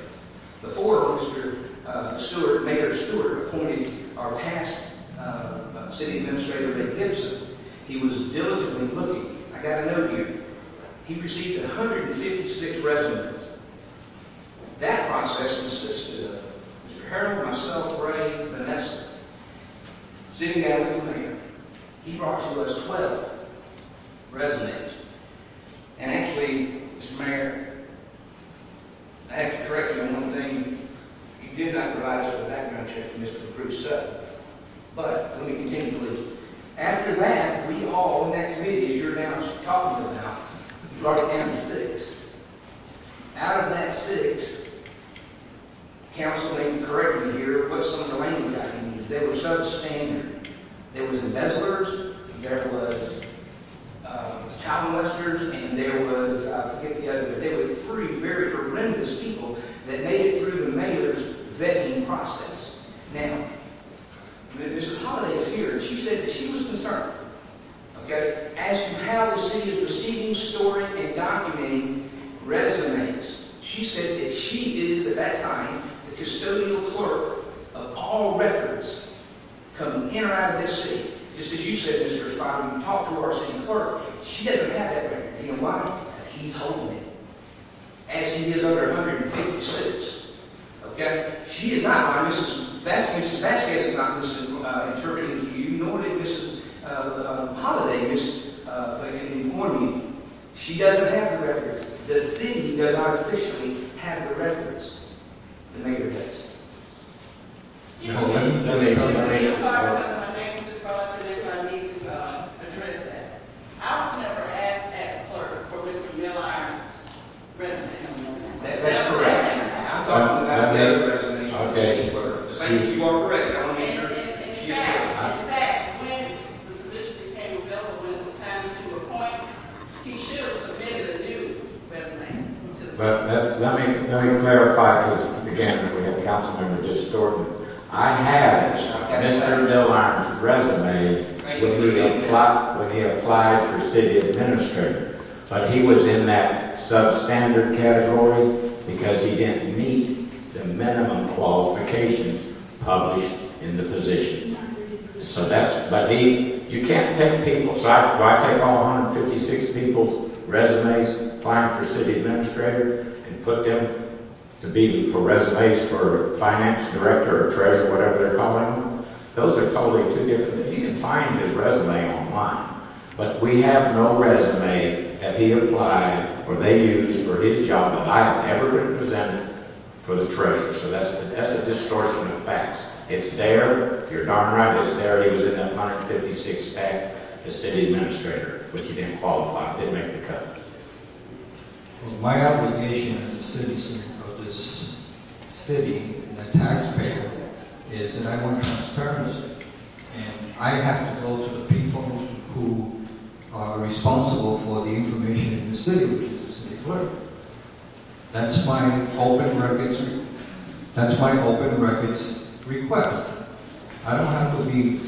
Speaker 5: before Mr. Mayor Stewart appointed our past city administrator, Ray Gibson, he was diligently looking. I got a note here. He received 156 resumes. That process consisted of Mr. Harold, myself, Ray, Vanessa, sitting down with the mayor. He brought to us 12 resumes. And actually, Mr. Mayor, I have to correct you on one thing. You did not provide us with a background check for Mr. Bruce Sutton. But let me continue, please. After that, we all in that committee, as you're now talking about, brought it down to 6. Out of that 6, council may correct me here, what some of the language I can use. They were substandard. There was embezzlers, there was child molesters, and there was, I forget the other, but there were 3 very horrendous people that made it through the mayor's vetting process. Now, Mrs. Holiday is here, and she said that she was concerned, okay, as to how the city is receiving, storing, and documenting resumes. She said that she is, at that time, the custodial clerk of all records coming in or out of this city. Just as you said, Mr. Spot, when you talk to our city clerk, she doesn't have that record. You know why? Because he's holding it. As he is under 156. Okay? She is not mine. Mrs. Vasquez is not misinterpreting to you, nor did Mrs. Holiday inform you. She doesn't have the records. The city does not officially have the records. The mayor does.
Speaker 1: Let me
Speaker 14: My name was just brought up today, so I need to address that. I was never asked as clerk for Mr. Millar's resume.
Speaker 5: That's correct. I'm talking about the other resumes for the city clerk. Thank you. You are correct. I want to make sure she is correct.
Speaker 14: In fact, when the position became available, when it was time to appoint, he should have submitted a new resume.
Speaker 1: But let me clarify, because again, we have Councilmember distorted. I have Mr. Millar's resume when he applied for city administrator, but he was in that substandard category because he didn't meet the minimum qualifications published in the position. So you can't take people. So do I take all 156 people's resumes applying for city administrator and put them to be for resumes for finance director or treasurer, whatever they're calling them? Those are totally 2 different things. You can find his resume online, but we have no resume that he applied or they used for his job that I have ever been presented for the treasurer. So that's a distortion of facts. It's there. You're darn right it's there. He was in that 156 stack as city administrator, which he didn't qualify, didn't make the cut.
Speaker 13: Well, my obligation as a citizen of this city and a taxpayer is that I want transparency. And I have to go to the people who are responsible for the information in the city, which is the city clerk. That's my open records. That's my open records request. I don't have to be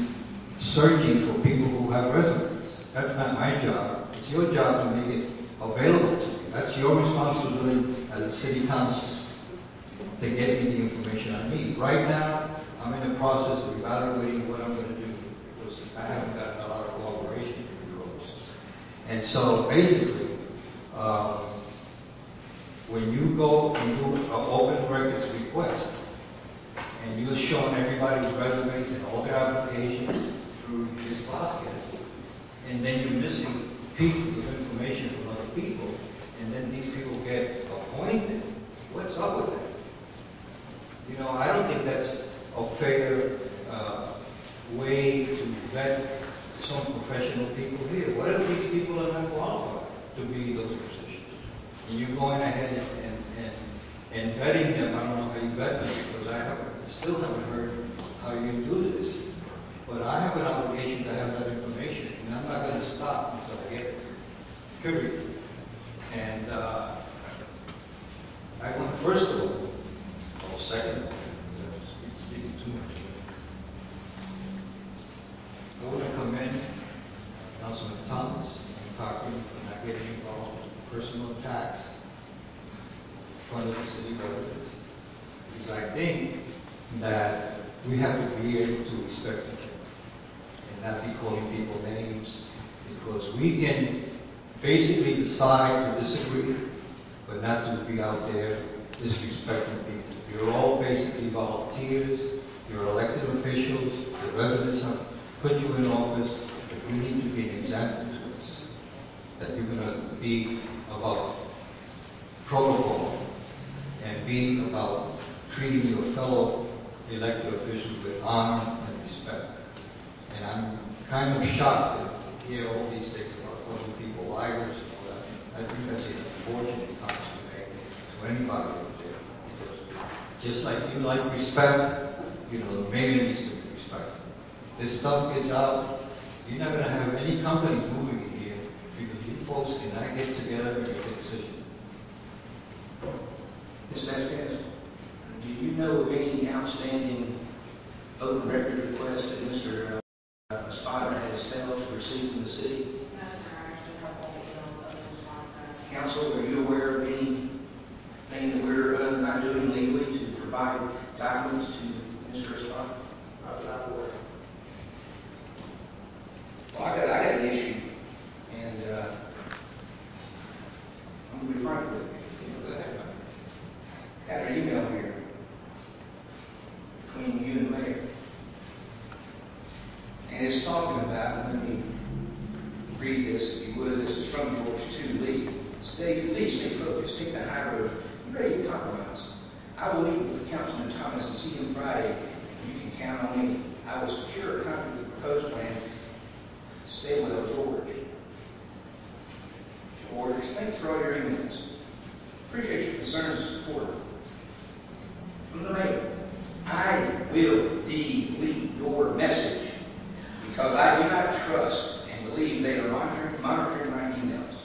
Speaker 13: searching for people who have resumes. That's not my job. It's your job to make it available to me. That's your responsibility as a city council to get me the information I need. Right now, I'm in the process of evaluating what I'm going to do because I haven't gotten a lot of cooperation from those. And so basically, when you go and do an open records request, and you're showing everybody's resumes and all their applications through Ms. Vasquez, and then you're missing pieces of information from other people, and then these people get appointed, what's up with that? You know, I don't think that's a fair way to vet some professional people here. What if these people are not qualified to be those positions? And you're going ahead and vetting them. I don't know how you vet them because I still haven't heard how you do this. But I have an obligation to have that information, and I'm not going to stop until I get it. Period. And I want, first of all, second, speaking too much. I want to commend Councilman Thomas and Cochran for not getting involved in personal attacks in front of the city residents. Because I think that we have to be able to respect each other and not be calling people names, because we can basically decide to disagree, but not to be out there disrespecting people. You're all basically volunteers, you're elected officials, the residents have put you in office, but you need to be an example for us, that you're going to be about protocol and be about treating your fellow elected officials with honor and respect. And I'm kind of shocked to hear all these things about calling people liars and all that. I think that's an unfortunate comment to make to anybody out there. Because just like you like respect, you know, the mayor needs to be respected. This stuff gets out, you're not going to have any companies moving in here because you folks cannot get together and make a decision.
Speaker 5: Ms. Vasquez, do you know of any outstanding open record requests that Mr. Spider has failed to receive from the city?
Speaker 6: No, sir, I actually have all the emails of the response.
Speaker 5: Council, are you aware of anything that we're not doing legally to provide documents to Mr. Spider?
Speaker 10: I'm not aware.
Speaker 5: Well, I got an issue, and I'm going to be frank with you. I got an email here between you and the mayor, and it's talking about, let me read this if you would. This is from George to Lee. Lee, stay focused, take the high road, be ready to compromise. I will meet with Councilman Thomas and see him Friday, and you can count on me. I will secure a copy of the proposed plan. Stay well, George. George, thanks for all your emails. Appreciate your concerns and support. From the mayor, I will delete your message because I do not trust and believe they are monitoring my emails.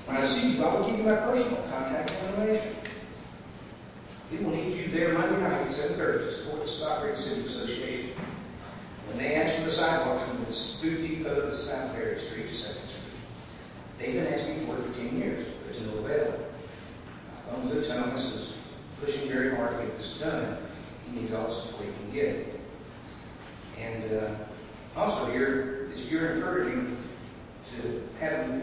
Speaker 5: When I see you, I will give you my personal contact information. We will need you there Monday night at 7:30 to support the Stockbridge City Association. When they ask for the sidewalk from this food depot to South Berry Street to 2nd Street, they've been asking for it for 10 years, but to no avail. My phone's at Thomas is pushing very hard to get this done. He needs all the support he can get. And also here is you're encouraging to have the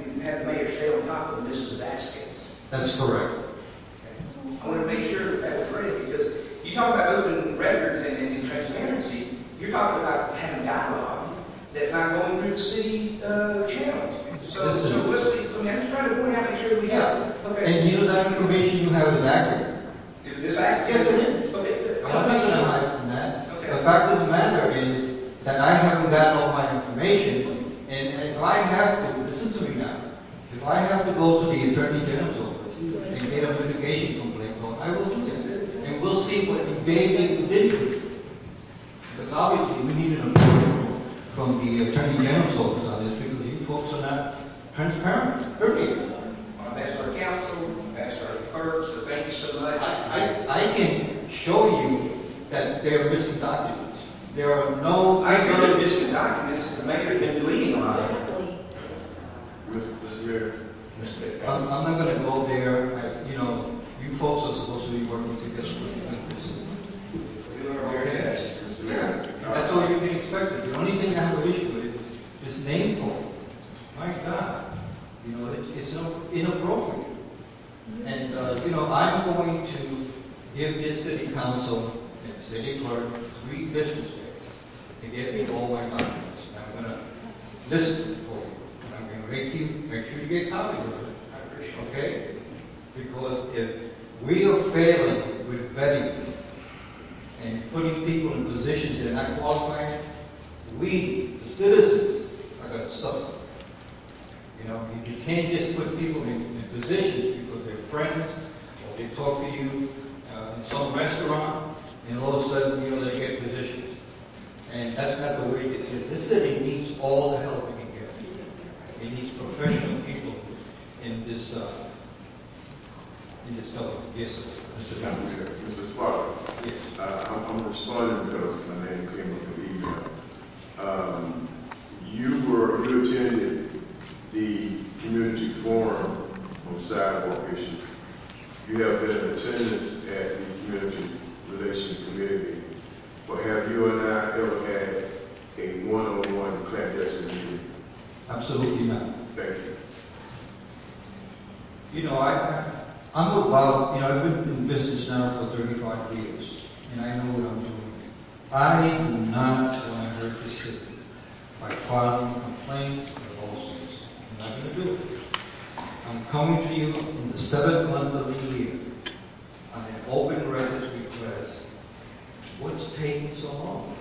Speaker 5: mayor stay on top of Mrs. Vasquez.
Speaker 13: That's correct.
Speaker 5: Okay. I want to make sure that was ready, because you talk about open records and transparency. You're talking about having dialogue that's not going through the city channels. So let's see. I mean, I'm just trying to point out, make sure that we have. Okay.
Speaker 13: And you know that information you have is accurate.
Speaker 5: Is this accurate?
Speaker 13: Yes, it is.
Speaker 5: Okay, good.
Speaker 13: I'm not going to hide from that.
Speaker 5: Okay.
Speaker 13: The fact of the matter is that I haven't gotten all my information, and if I have to, listen to me now, if I have to go to the Attorney General's office and get a litigation complaint going, I will do that. And we'll see what you gave me you didn't do. Because obviously we need an approval from the Attorney General's office on this, because you folks are not transparent. Period.
Speaker 5: I've asked our council, I've asked our clerk, so thank you so much.
Speaker 13: I can show you that there are missing documents. There are no...
Speaker 5: I've been missing documents, the mayor's been deleting a lot of them.
Speaker 10: Mr. Mayor.
Speaker 13: I'm not going to go there. You know, you folks are supposed to be working together with this. Okay?
Speaker 10: Mr. Mayor.
Speaker 13: That's all you can expect. The only thing I have an issue with is name calling. My God. You know, it's inappropriate. And, you know, I'm going to give this city council and city clerk 3 business days to get me all my documents. And I'm going to listen for you. And I'm going to make sure you get copies of it. Okay? Because if we are failing with vetting and putting people in positions they're not qualified, we, the citizens, are going to suffer. You know, you can't just put people in positions because they're friends or they talk to you in some restaurant and all of a sudden, you know, they get positions And that's not the way this is. This city needs all the help it can get. It needs professional people in this government. Yes, sir.
Speaker 1: Mr. Thomas.
Speaker 10: Mr. Spark,
Speaker 13: Yes.
Speaker 10: I'm responding because my name came up in email. You attended the community forum on sidewalk issues. You have been in attendance at the community relations committee meeting. But have you and I ever had a one-on-one clandestine meeting?
Speaker 13: Absolutely not.
Speaker 10: Thank you.
Speaker 13: You know, I'm about, you know, I've been in business now for 35 years, and I know what I'm doing. I do not want to hurt the city by filing complaints or lawsuits. I'm not going to do it. I'm coming to you in the 7th month of the year on an open records request. What's taking so long?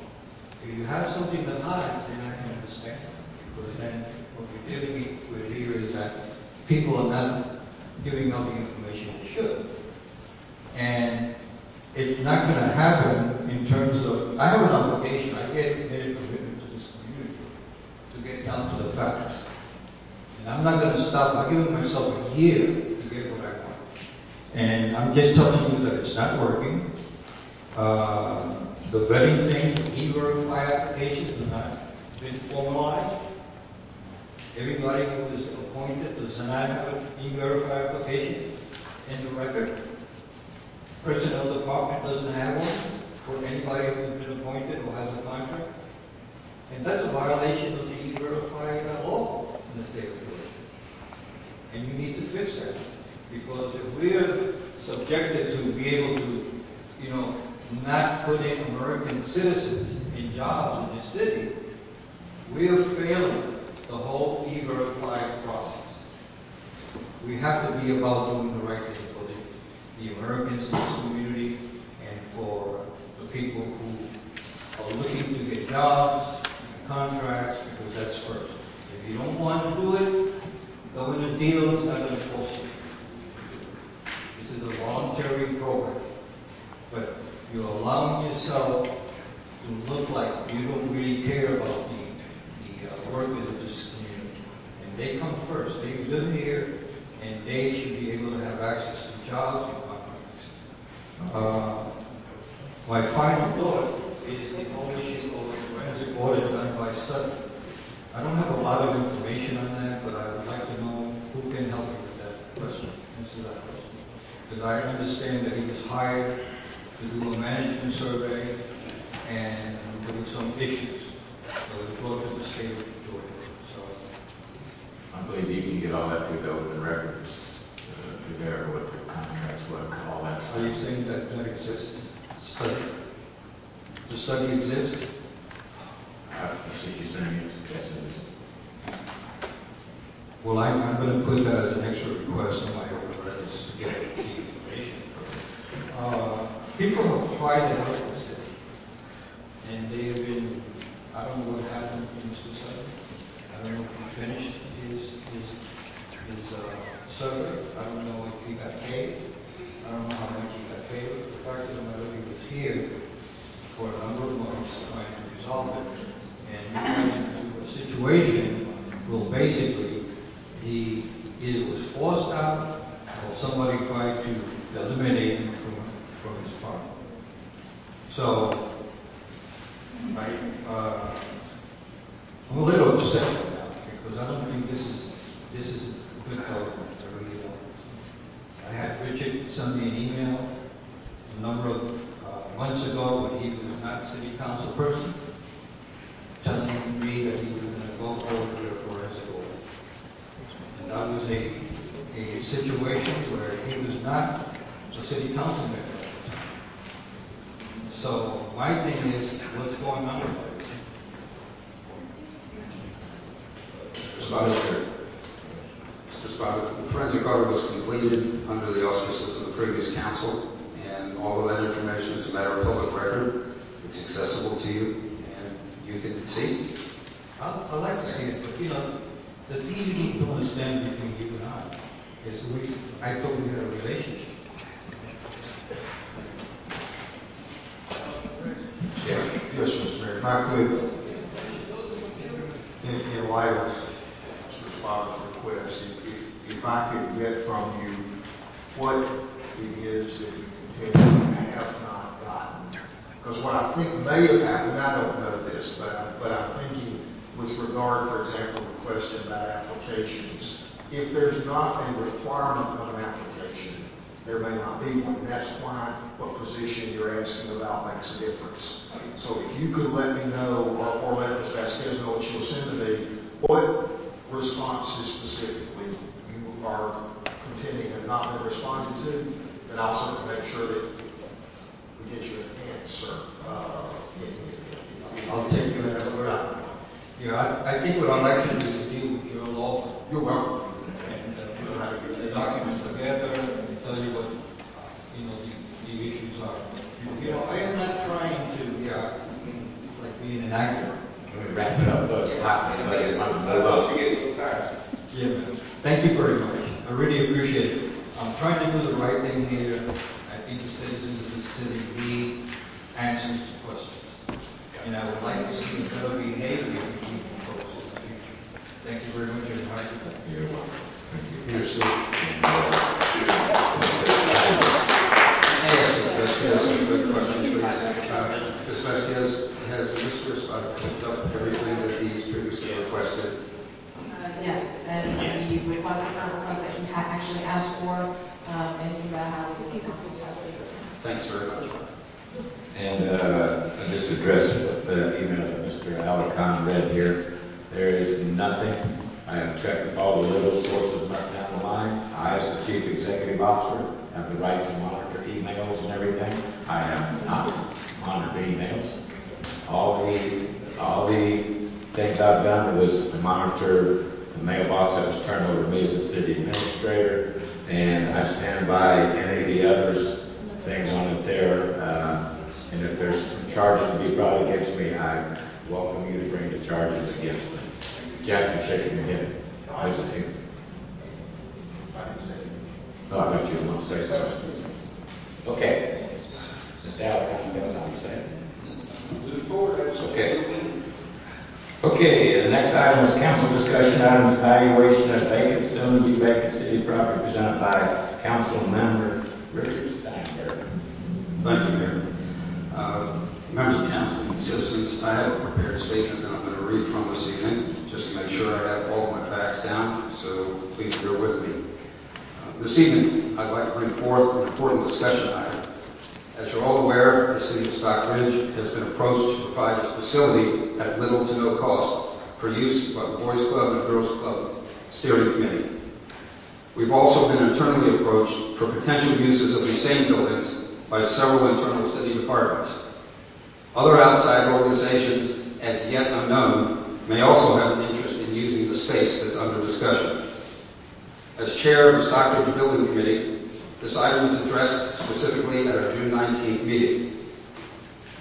Speaker 13: If you have something to hide, then I can understand. Because then what we're dealing with here is that people are not giving out the information they should. And it's not going to happen in terms of, I have an obligation, I made a commitment to this community to get down to the facts. And I'm not going to stop. I've given myself a year to get what I want. And I'm just telling you that it's not working. The vetting thing, the e-verify applications have not been formalized. Everybody who is appointed does not have an e-verify application in the record. Personnel department doesn't have one for anybody who's been appointed or has a contract. And that's a violation of the e-verify law in the state of Florida. And you need to fix that. Because if we're subjected to be able to, you know, not put in American citizens in jobs in this city, we are failing the whole e-verify process. We have to be about doing the right thing for the Americans in this community and for the people who are looking to get jobs and contracts, because that's first. If you don't want to do it, government deal is not going to force you. This is a voluntary program. But you're allowing yourself to look like you don't really care about the workers of this community. And they come first. They live here, and they should be able to have access to jobs and contracts. My final thought is the whole issue of forensic audit done by Sutton. I don't have a lot of information on that, but I would like to know who can help me with that question, answer that question. Because I understand that he was hired to do a management survey, and there were some issues. So we brought to the state of Georgia. So
Speaker 1: I believe you can get all that through the open records, through there, what the contracts, what all that stuff.
Speaker 13: are you saying that that exists? Study? The study exists?
Speaker 1: You see, you're saying it, yes, it is.
Speaker 13: Well, I'm going to put that as an extra request on my open records to get the information. People have tried to help the city, and they have been, I don't know what happened to Mr. Sutton. I don't know if he finished his survey. I don't know if he got paid. I don't know how much he got paid. The fact of the matter, he was here for a number of months trying to resolve it. And we went into a situation where basically he either was forced out or somebody tried to eliminate him from his farm. So, I'm a little upset right now because I don't think this is good government. I really don't. I had Richard send me an email a number of months ago when he was not a city council person, telling me that he was going to go forward with a forensic audit. And that was a situation where he was not a city council member. So my thing is, what's going on with that?
Speaker 8: Mr. Spotter, the forensic audit was completed under the auspices of the previous council, and all of that information is a matter of public record. It's accessible to you, and you can see.
Speaker 13: I'd like to see it, but you know, the thing you need to understand between you and I is I thought we had a relationship.
Speaker 9: Yes, Mr. Mayor. Can I I could, in light of Mr. Spotter's request, if I could get from you what it is that you continue to have not gotten. Because what I think may have happened, I don't know this, but I'm thinking with regard, for example, to the question about applications, if there's not a requirement of an application, there may not be one. And that's why what position you're asking about makes a difference. So if you could let me know, or let Ms. Vasquez know what she'll send to me, what responses specifically you are contending have not been responded to, then I'll certainly make sure that we get you an answer.
Speaker 13: I'll take you at your word. Yeah, I think what I'd like to do is deal with your law.
Speaker 9: You're welcome.
Speaker 13: And put the documents together and tell you what, the issues are. I am not trying to, it's like being an actor.
Speaker 1: Can we wrap it up, though? It's hot. Anybody's want to move on?
Speaker 5: You get a little tired.
Speaker 13: Yeah, man. Thank you very much. I really appreciate it. I'm trying to do the right thing here. I think the citizens of this city need answers to questions. And I would like to see better behavior in people folks in the future. Thank you very much. And hard to thank you.
Speaker 1: You're welcome. Thank you.
Speaker 8: Here's the, some good questions. Ms. Vasquez, has Mr. Spot picked up everything that he's previously requested?
Speaker 6: Yes, and the request that you had actually asked for, anything about how it's going to come from South City.
Speaker 8: Thanks very much.
Speaker 1: And I just addressed the email that Mr. Alicon read here. There is nothing. I have checked with all the legal sources right down the line. I, as the Chief Executive Officer, have the right to monitor emails and everything. I have not monitored emails. All the things I've done was to monitor the mailbox that was turned over to me as the city administrator, and I stand by any of the others things on it there. And if there's charges to be brought against me, I welcome you to bring the charges against me. Jack, you're shaking your head. Oh, I thought you were going to say something. Okay. Mr. Alicon, that's what I'm saying.
Speaker 5: Move forward.
Speaker 1: Okay. Okay, the next item is council discussion items, evaluation of vacant, soon to be vacant city property presented by council member Richard Steinberg.
Speaker 8: Thank you, Mayor. Members of council and citizens, I have a prepared statement that I'm going to read from this evening, just to make sure I have all of my facts down, so please bear with me. This evening, I'd like to bring forth an important discussion item. As you're all aware, the city of Stockbridge has been approached to provide its facility at little to no cost for use by the Boys Club and Girls Club Steering Committee. We've also been internally approached for potential uses of these same buildings by several internal city departments. Other outside organizations, as yet unknown, may also have an interest in using the space that's under discussion. As chair of the Stockbridge Building Committee, this item is addressed specifically at our June 19th meeting.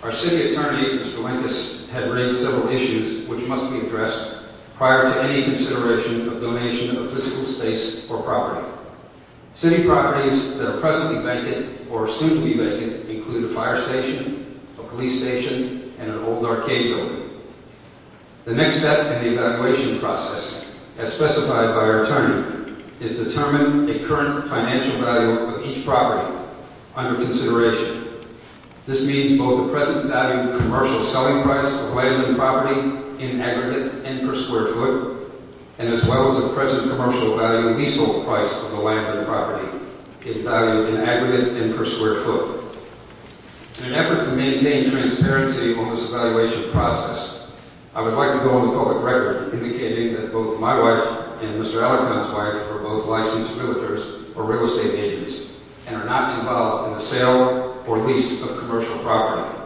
Speaker 8: Our city attorney, Mr. Linkus, had raised several issues which must be addressed prior to any consideration of donation of physical space or property. City properties that are presently vacant or soon to be vacant include a fire station, a police station, and an old arcade building. The next step in the evaluation process, as specified by our attorney, is to determine a current financial value of each property under consideration. This means both the present value commercial selling price of land and property in aggregate and per square foot, and as well as the present commercial value leasehold price of the land and property in value in aggregate and per square foot. In an effort to maintain transparency on this evaluation process, I would like to go on the public record indicating that both my wife and Mr. Alicon's wife are both licensed realtors or real estate agents and are not involved in the sale or lease of commercial property.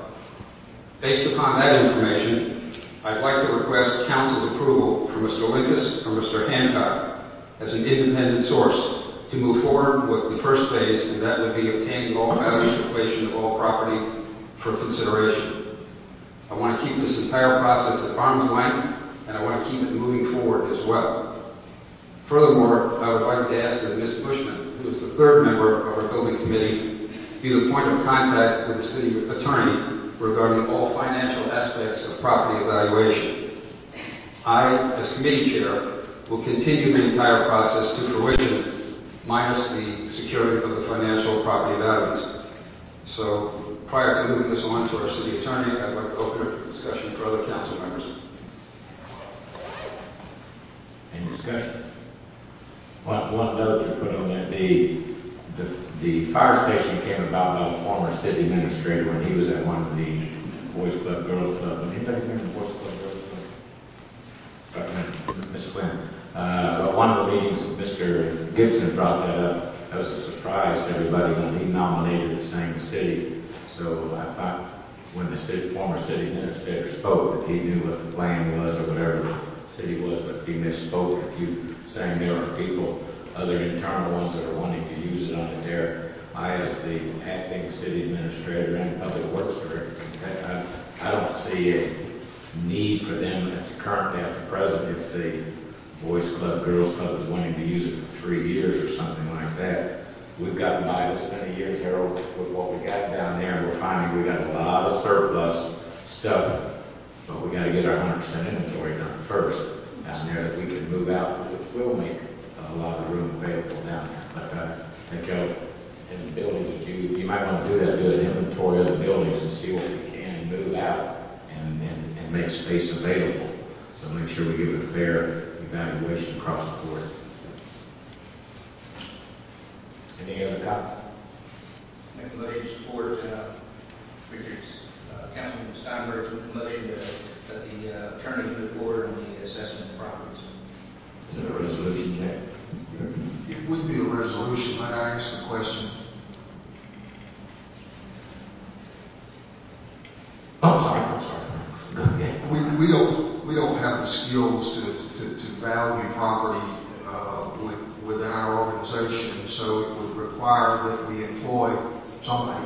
Speaker 8: Based upon that information, I'd like to request council's approval for Mr. Linkus or Mr. Hancock as an independent source to move forward with the first phase, and that would be obtaining all value equation of all property for consideration. I want to keep this entire process at arm's length, and I want to keep it moving forward as well. Furthermore, I would like to ask that Ms. Bushman, who is the third member of our building committee, be the point of contact with the city attorney regarding all financial aspects of property evaluation. I, as committee chair, will continue the entire process to fruition, minus the securing of the financial property values. So prior to moving this on to our city attorney, I'd like to open up the discussion for other council members.
Speaker 1: Any discussion? One note to put on that, the fire station came about by the former city administrator when he was at one of the Boys Club, Girls Club. Anybody remember Boys Club, Girls Club? Sorry, Ms. Quinn. But one of the meetings, Mr. Gibson brought that up. That was a surprise to everybody when he nominated the same city. So I thought when the former city administrator spoke that he knew what the plan was or whatever the city was, but he misspoke. If you saying there are people, other internal ones that are wanting to use it on it there. I, as the acting city administrator and public works director, I don't see a need for them currently at the present if the Boys Club, Girls Club is wanting to use it for 3 years or something like that. We've gotten by this many years, Harold, with what we got down there, and we're finding we got a lot of surplus stuff, but we got to get our 100% inventory done first down there that we can move out, which will make a lot of room available down there. But I think in the buildings that you might want to do that, do an inventory of the buildings and see what we can move out and make space available. So make sure we give it a fair evaluation across the board. Any other comment?
Speaker 5: Make a motion to support Richard's, Councilman Steinberg's motion that the attorney move forward on the assessment of properties.
Speaker 1: Is there a resolution yet?
Speaker 9: It would be a resolution. Might I ask the question?
Speaker 1: I'm sorry. Go ahead.
Speaker 9: We don't have the skills to value property within our organization, so it would require that we employ somebody.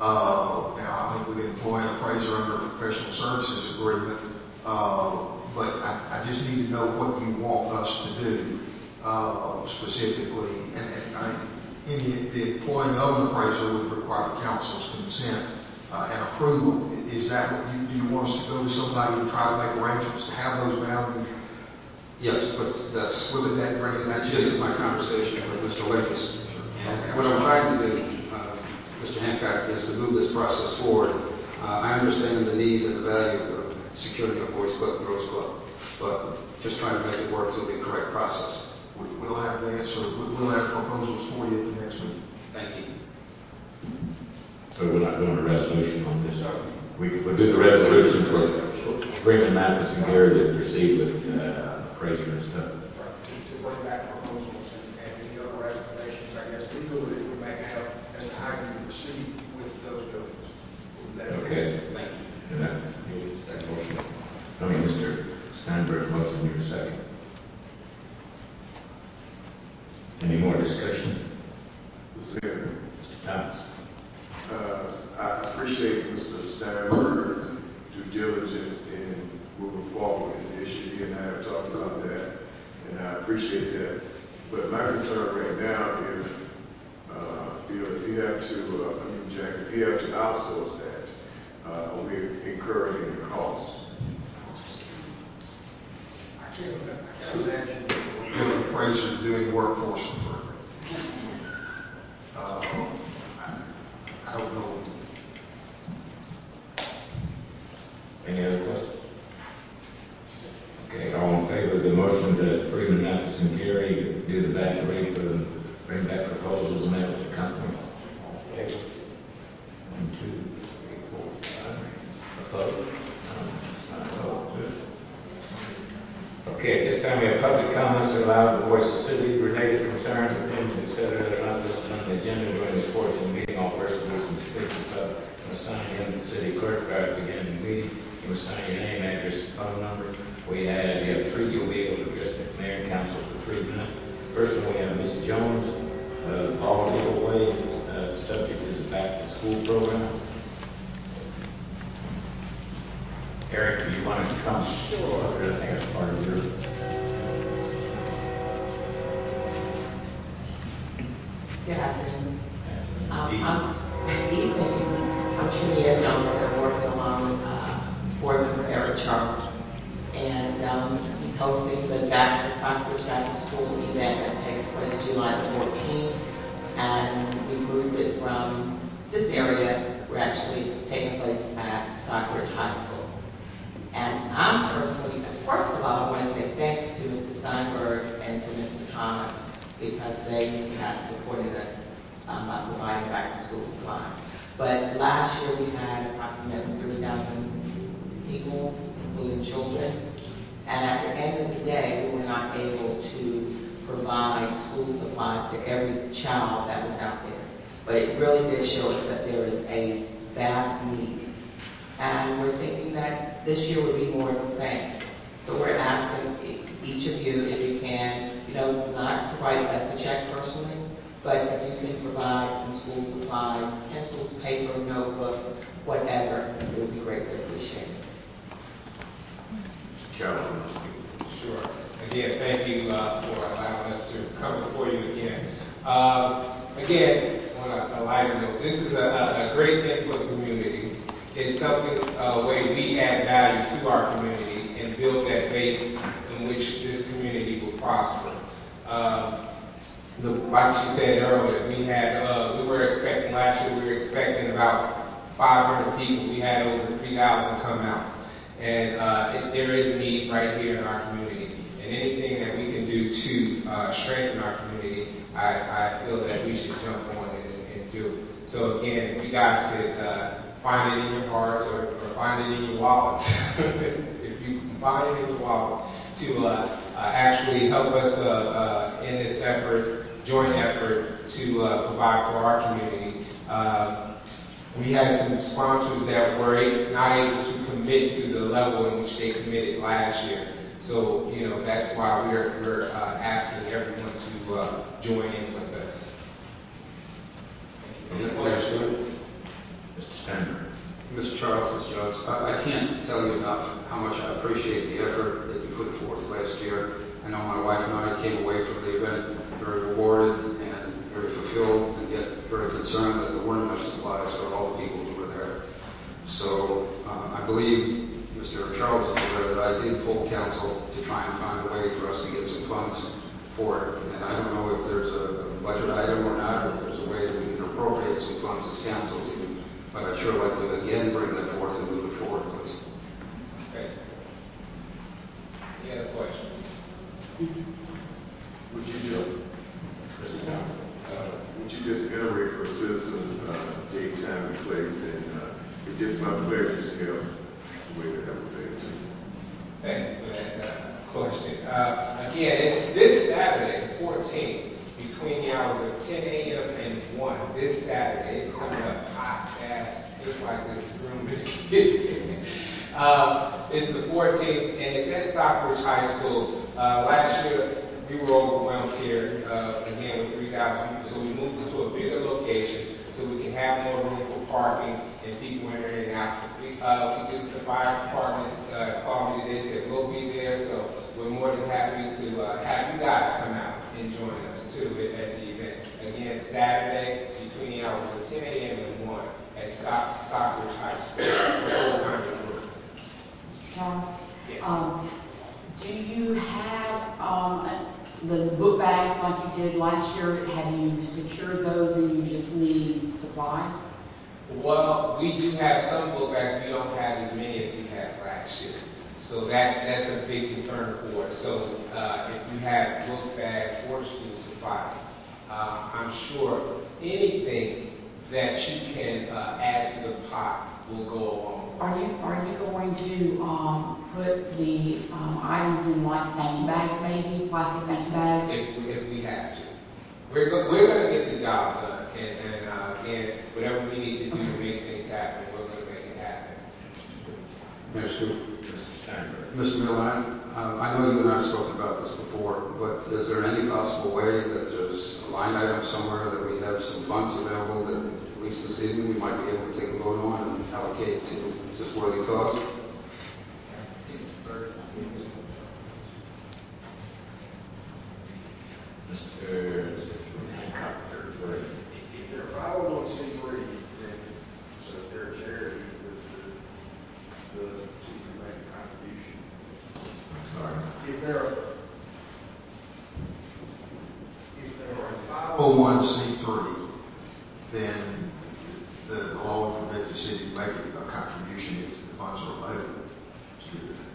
Speaker 9: Now, I think we can employ an appraiser under a professional services agreement, but I just need to know what you want us to do specifically. And the employing of an appraiser would require the council's consent and approval. Is that what do you want us to go to somebody and try to make arrangements to have those valued?
Speaker 8: Yes, but that's
Speaker 9: What does that bring in that
Speaker 8: just my conversation with Mr. Lakis. And what I'm trying to do, Mr. Hancock, is to move this process forward. I understand the need and the value of securing a Boys Club, Girls Club, but just trying to make it work through the correct process.
Speaker 9: We'll have the answer. We'll have proposals for you at the next meeting.
Speaker 8: Thank you.
Speaker 1: So we're not doing a resolution on this. We'll do the resolution for Freeman, Mathis, and Gary to proceed with appraiser and stuff.
Speaker 9: To bring back proposals and any other recommendations, I guess, legally that we may have as to how you proceed with those buildings.
Speaker 1: Okay.
Speaker 8: Thank you.
Speaker 1: And that, second motion. I mean, Mr. Steinberg's motion, your second. Any more discussion?
Speaker 10: Mr. Mayor,
Speaker 1: Mr. Thomas?
Speaker 10: I appreciate Mr. Steinberg's due diligence in moving forward with this issue. He and I have talked about that, and I appreciate that. But my concern right now is if you have to, Jack, if you have to outsource that, we're incurring the costs.
Speaker 9: I can't imagine an appraiser doing work for us for free. I don't know.
Speaker 1: Any other questions? Okay, all in favor of the motion that Freeman, Mathis, and Gary do the back rate for the bring back proposals and mail to the company? Okay. 1, 2, 3, 4, 5. Opposed? No, good. Okay, this time we have public comments allowed to voice the city-related concerns, opinions, etc. that are not listed on the agenda during this portion of the meeting. All persons wishing to speak to the public must sign in to the city clerk prior to beginning the meeting. You must sign your name, address, and phone number. You have 3. You'll be able to address the mayor and council for 3 minutes. First one, we have Ms. Jones, all legal way. Subject is the back to school program. Eric, do you want to come? Sure. I think that's part of your.
Speaker 15: Good afternoon. I'm Trina Jones. I'm working on the Stockbridge Back to School event that takes place July the 14th. And we moved it from this area, where actually it's taking place at Stockbridge High School. And I'm personally, first of all, I want to say thanks to Mr. Steinberg and to Mr. Thomas, because they have supported us by providing back to school supplies. But last year we had approximately 3,000 people, including children. And at the end of the day, we were not able to provide school supplies to every child that was out there. But it really did show us that there is a vast need. And we're thinking that this year would be more of the same. So we're asking each of you, if you can, not to write us a check personally, but if you can provide some school supplies, pencils, paper, notebook, whatever, it would be greatly appreciated.
Speaker 3: Charles.
Speaker 16: Sure. Again, thank you for allowing us to come before you again. Again, on a lighter note, this is a great thing for the community. It's something, a way we add value to our community and build that base in which this community will prosper. Like she said earlier, we were expecting last year, we were expecting about 500 people. We had over 3,000 come out. And there is a need right here in our community. And anything that we can do to strengthen our community, I feel that we should jump on it and do. So again, if you guys could find it in your hearts or find it in your wallets, if you can find it in your wallets, to actually help us in this effort, joint effort to provide for our community. We had some sponsors that were not able to commit to the level in which they committed last year. So, that's why we're asking everyone to join in with us.
Speaker 8: Any questions?
Speaker 3: Mr. Steinberg.
Speaker 8: Mr. Charles, Mr. Jones, I can't tell you enough how much I appreciate the effort that you put forth last year. I know my wife and I came away from the event very rewarded and very fulfilled, and yet very concerned that there weren't enough supplies for all the people who were there. So I believe Mr. Charles is aware that I did pull council to try and find a way for us to get some funds for it. And I don't know if there's a budget item or not, or if there's a way that we can appropriate some funds as council to do. But I'd sure like to again bring that forth and move it forward, please.
Speaker 16: Okay. Any other questions?
Speaker 10: Would you just iterate for citizens date, time, and place, and it's just my pleasure to help the way that I would say.
Speaker 16: Thank you for that question. Again, it's this Saturday, the 14th, between the hours of 10 a.m. and 1. This Saturday, it's coming up hot, fast, just like this room. It's the 14th, and it's at Stockbridge High School. Last year, we were overwhelmed here, again, with 3,000 people, so we moved into a bigger location so we can have more room for parking and people in and out. The fire department called me today, said we'll be there, so we're more than happy to have you guys come out and join us too at the event. Again, Saturday between the hours of 10 a.m. and 1 at Stockbridge High School.
Speaker 7: Charles?
Speaker 16: Yes.
Speaker 7: Do you have the book bags like you did last year? Have you secured those and you just need supplies?
Speaker 16: Well, we do have some book bags. We don't have as many as we had last year. So that's a big concern for us. So if you have book bags or school supplies, I'm sure anything that you can add to the pot will go along.
Speaker 7: Are you going to put the items in like thank you bags, maybe plastic thank you bags?
Speaker 16: If we have to, we're going to get the job done, and whatever we need to do to make things happen, we're going to make it happen.
Speaker 3: Mr. Steinberg.
Speaker 8: Mr. Miller, I know you and I have spoken about this before, but is there any possible way that there's a line item somewhere that we have some funds available that at least this evening we might be able to take a vote on and allocate to this worthy cause?
Speaker 3: Mr. Hancock,
Speaker 17: if they're 501c3, then so if they're a charity, the city can make a contribution.
Speaker 3: sorry.
Speaker 17: If they're
Speaker 9: 501c3, then the law would permit the city to make a contribution if the funds are available to do that.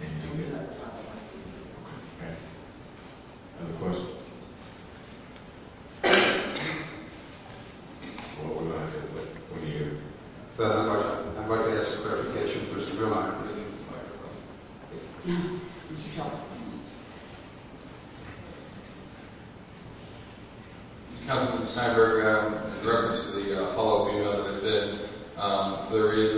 Speaker 1: And you get that. Okay. Other questions? What we're going to do, what do you?
Speaker 8: I'd like to ask a clarification, Mr. Miller.
Speaker 7: Mr. Charles.
Speaker 12: Councilman Steinberg, in reference to the follow-up email that I said, there is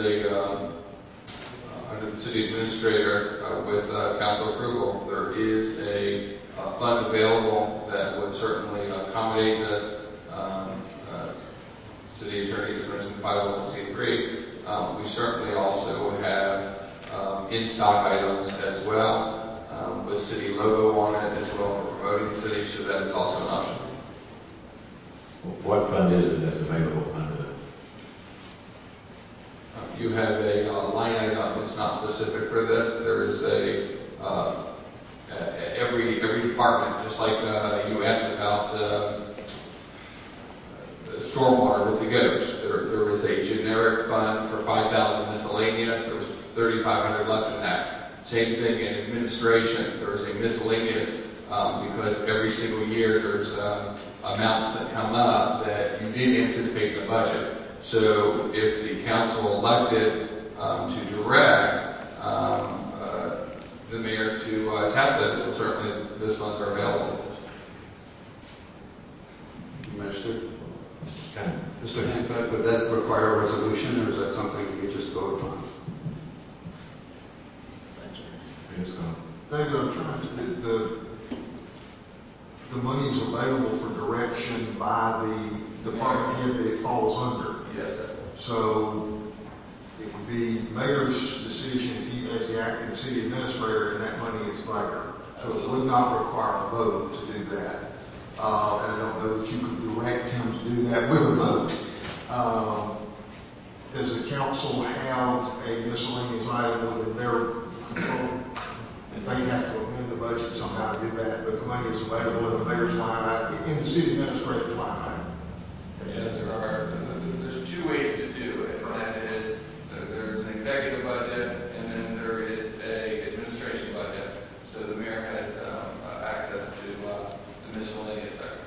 Speaker 12: under the city administrator, with council approval, there is a fund available that would certainly accommodate this. City attorney has mentioned 501c3. We certainly also have in-stock items as well, with city logo on it as well for promoting the city, so that is also an option.
Speaker 1: What fund is it that's available under the?
Speaker 12: You have a line item, it's not specific for this. There is every department, just like you asked about the stormwater with the gutters. There is a generic fund for 5,000 miscellaneous. There was 3,500 left in that. Same thing in administration. There is a miscellaneous because every single year there's amounts that come up that you didn't anticipate in the budget. So if the council elected to direct the mayor to tap those, well, certainly those funds are available.
Speaker 8: Mr.
Speaker 1: Stein.
Speaker 8: Mr. Hancock, would that require a resolution, or is that something we could just vote upon?
Speaker 9: David, I was trying to, the money is available for direction by the department head that it falls under.
Speaker 12: Yes, sir.
Speaker 9: So it would be mayor's decision, he as the acting city administrator, and that money is there. So it would not require a vote to do that. And I don't know that you could direct him to do that with a vote. Does the council have a miscellaneous item within their control? They have to amend the budget somehow to do that, but the money is available in the mayor's line item, in the city administrator's line item.
Speaker 12: Yeah, there's two ways to do it, and that is there's an executive budget and then there is a administration budget. So the mayor has access to the miscellaneous budget.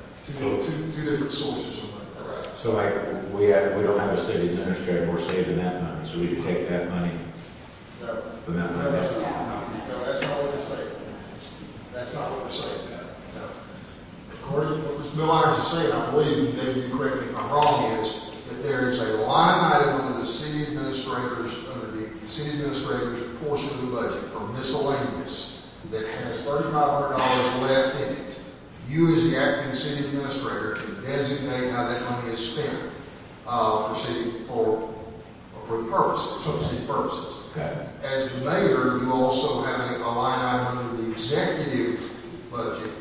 Speaker 9: Two different sources of money.
Speaker 12: Correct.
Speaker 1: So like we don't have a city administrator, we're saving that money, so we can take that money.
Speaker 9: No.
Speaker 1: From that money.
Speaker 9: No, that's not what they're saying. That's not what they're saying. No. According to what Mr. Bill Irons is saying, I believe, and David, you correct me if I'm wrong, is that there is a line item under the city administrator's portion of the budget for miscellaneous that has $3,500 left in it. You, as the acting city administrator, can designate how that money is spent for the purposes, for city purposes.
Speaker 1: Okay.
Speaker 9: As the mayor, you also have a line item under the executive budget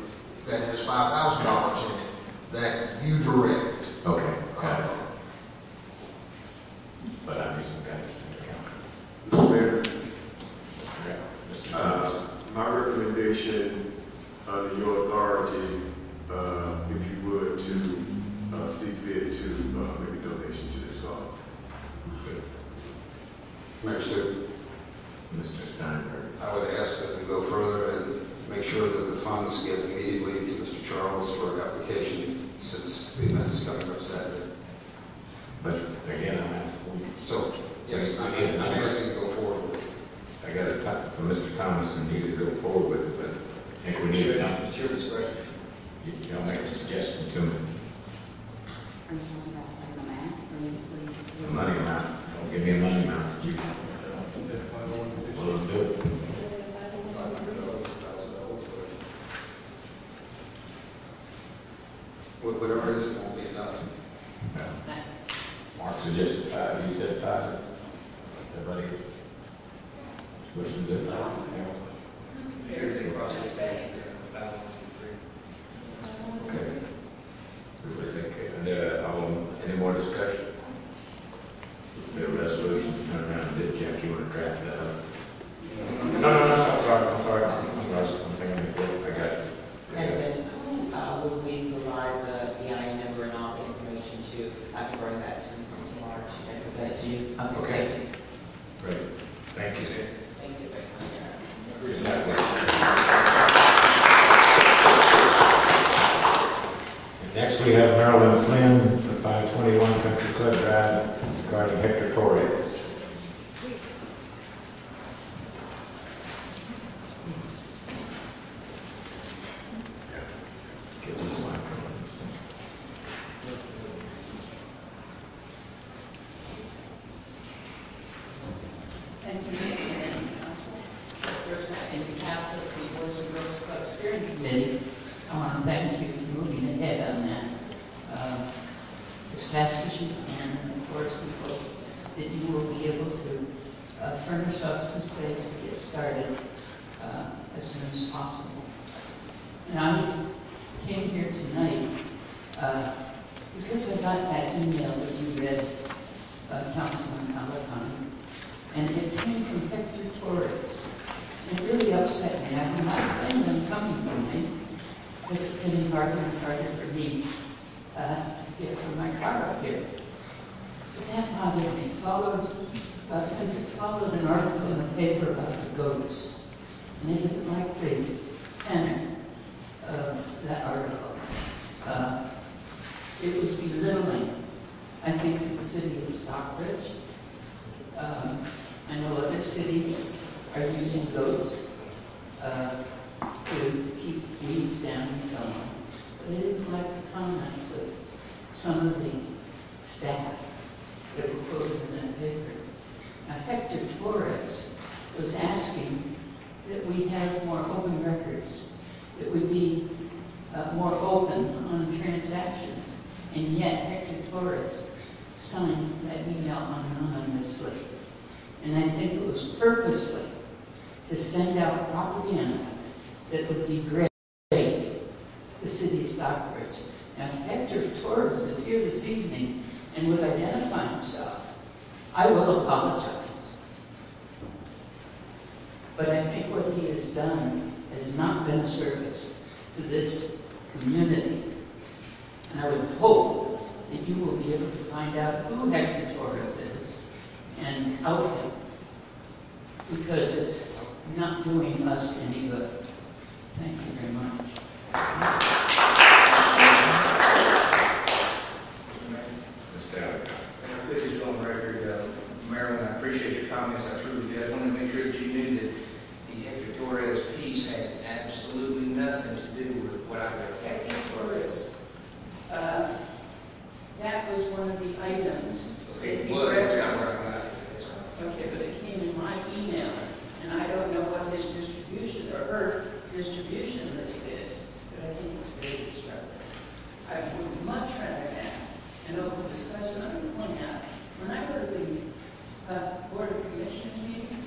Speaker 9: that has $5,000 in it that you direct.
Speaker 1: Okay. Got it. But I need some guidance from the council.
Speaker 10: Mr. Mayor,
Speaker 1: Yeah. Mr. Thomas.
Speaker 10: my recommendation under your authority, if you would, to see fit to make a donation to this cause.
Speaker 8: Mayor Stewart,
Speaker 1: Mr. Steinberg.
Speaker 8: I would ask that we go further and make sure that the funds get immediately to Mr. Charles for application, since the event is coming up Saturday.
Speaker 1: But again,
Speaker 8: So, yes, I'm asking to go forward with it.
Speaker 1: I got a topic from Mr. Thomas and you to go forward with it, but I think we need it now.
Speaker 5: It's your discretion.
Speaker 1: Y'all make a suggestion to me.
Speaker 7: Are you talking about the amount?
Speaker 1: The money amount. Don't give me a money amount. Well, let's do it.
Speaker 8: Whatever it is, it won't be enough.
Speaker 1: Mark suggested 5. You said 5. Everybody switching to 5.
Speaker 5: Everything process is 501c3.
Speaker 1: Okay. Everybody take care. And any more discussion? Just be a resolution to turn around and do we have Marilyn Flynn, 521 Country Club Drive, regarding Hector Torres. Give this microphone.
Speaker 18: Thank you, Mayor and Council. First, in behalf of the Boys and Girls Club Steering Committee, I want to thank you for moving ahead on that as fast as you can. And of course, we hope that you will be able to furnish us some space to get started as soon as possible. And I came here tonight because I got that email that you read, Councilman Alacon. And it came from Hector Torres. It really upset me. I did not plan on coming tonight because it's getting harder and harder for me to get from my car up here. But that bothered me. Since it followed an article in the paper about the goats. And I didn't like the tenor of that article. It was belittling, I think, to the city of Stockbridge. I know other cities are using goats to keep weeds down and so on. But I didn't like the comments of some of the staff that were quoted in that paper. Now, Hector Torres was asking that we have more open records, that we be more open on transactions, and yet Hector Torres signed that email anonymously. And I think it was purposely to send out propaganda that would degrade the city of Stockbridge. Now, if Hector Torres is here this evening and would identify himself, I will apologize. But I think what he has done has not been a service to this community. And I would hope that you will be able to find out who Hector Torres is and out him, because it's not doing us any good. Thank you very much.
Speaker 5: And I could just go on record, Marilyn, I appreciate your comments, I truly do. I wanted to make sure that you knew that the Hector Torres piece has absolutely nothing to do with what I read.
Speaker 18: Hector Torres, that was one of the items.
Speaker 5: Okay,
Speaker 18: that he
Speaker 5: well, that's not
Speaker 18: referenced.
Speaker 5: where I'm at.
Speaker 18: Okay, but it came in my email, and I don't know what his distribution or her distribution list is, but I think it's very disruptive. I would much rather have an open discussion. I'm going to point out, when I go to the Board of Commissioners meetings,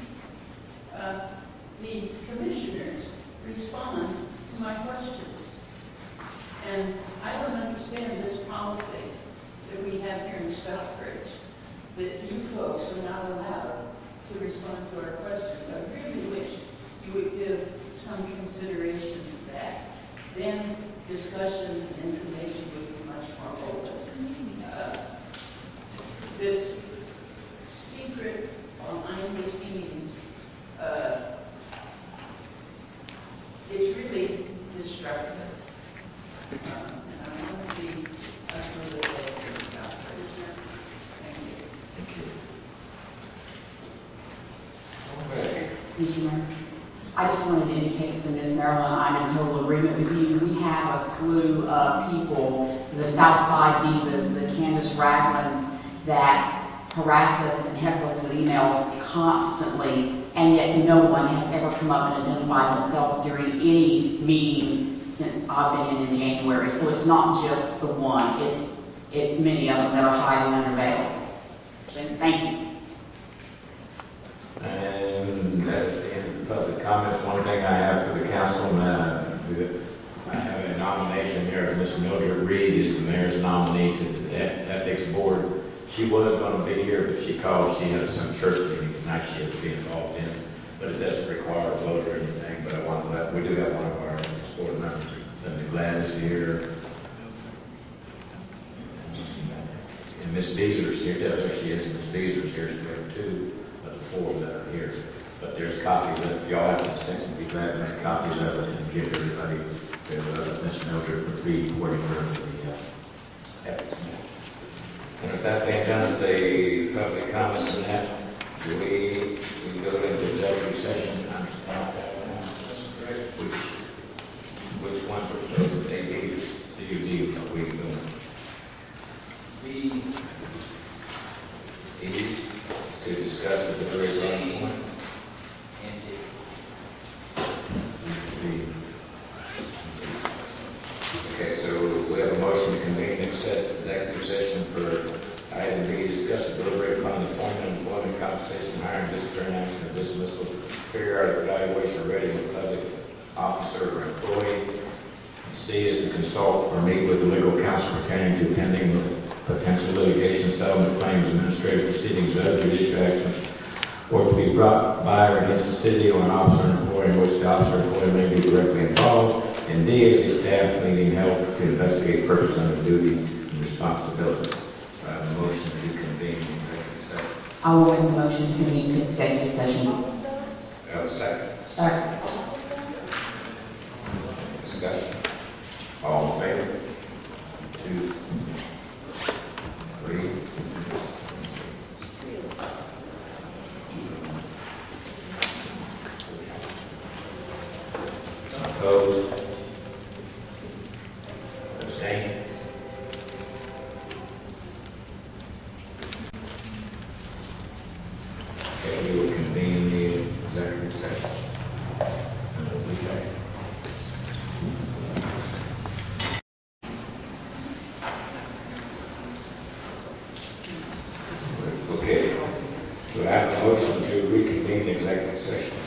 Speaker 18: the commissioners respond to my questions. And I don't understand this policy that we have here in Stockbridge, that you folks are not allowed to respond to our questions. I really wish you would give some consideration to that. Then discussions and information would be much more open. This secret behind the scenes is really destructive. And I want to see us move it forward in Stockbridge. Thank you.
Speaker 7: Mr. Mayor, I just wanted to indicate to Ms. Marilyn, I'm in total agreement with you. We have a slew of people, the Southside Divas, the Candace Raglins, that harass us and heckle us with emails constantly, and yet no one has ever come up and identified themselves during any meeting since I've been in January. So it's not just the one, it's many of them that are hiding under veils. Thank you.
Speaker 1: And that is the end of the public comments. One thing I have for the council, I have a nomination here of Ms. Mildred Reed is the mayor's nominee to the ethics board. She was going to be here, but she called. She had some church meeting tonight she had to be involved in. But it doesn't require a vote or anything. But I want to let, we do have one of our ethics board members, Linda Gladys, here. And Miss Beasley's here. Yeah, there she is. Miss Beasley's here. So we have two of the four that are here. But there's copies of it. If y'all have some sense, I'd be glad to make copies of it and give everybody to Miss Mildred Reed, according to her,
Speaker 3: And if that being done, the public comments and that, we go into executive session. Understand that now? That's correct. Which ones are those, A, B, or C, or D are we going?
Speaker 5: B.
Speaker 3: E is to discuss the delivery running point.
Speaker 5: And D.
Speaker 3: Okay, so we have a motion to convene an executive session for item B, discuss the deliberate upon the appointment, employment, compensation, hiring, disciplinary action, or dismissal, periodic evaluation, rating of public officer or employee. C is to consult or meet with legal counsel pertaining to pending potential litigation, settlement claims, administrative proceedings, or other judicial actions, or to be brought by or against the city or an officer or employee in which the officer or employee may be directly involved. And D is a staff meeting held to investigate purpose under duties and responsibilities. Motion to convene executive session.
Speaker 7: I will make a motion to convene to executive session.
Speaker 3: Have a second.
Speaker 7: Second.
Speaker 3: Discussion. All in favor? 2, 3. Opposed? Abstained? Okay, we will convene the executive session. And we'll be back. Okay. Do I have a motion to reconvene the executive session?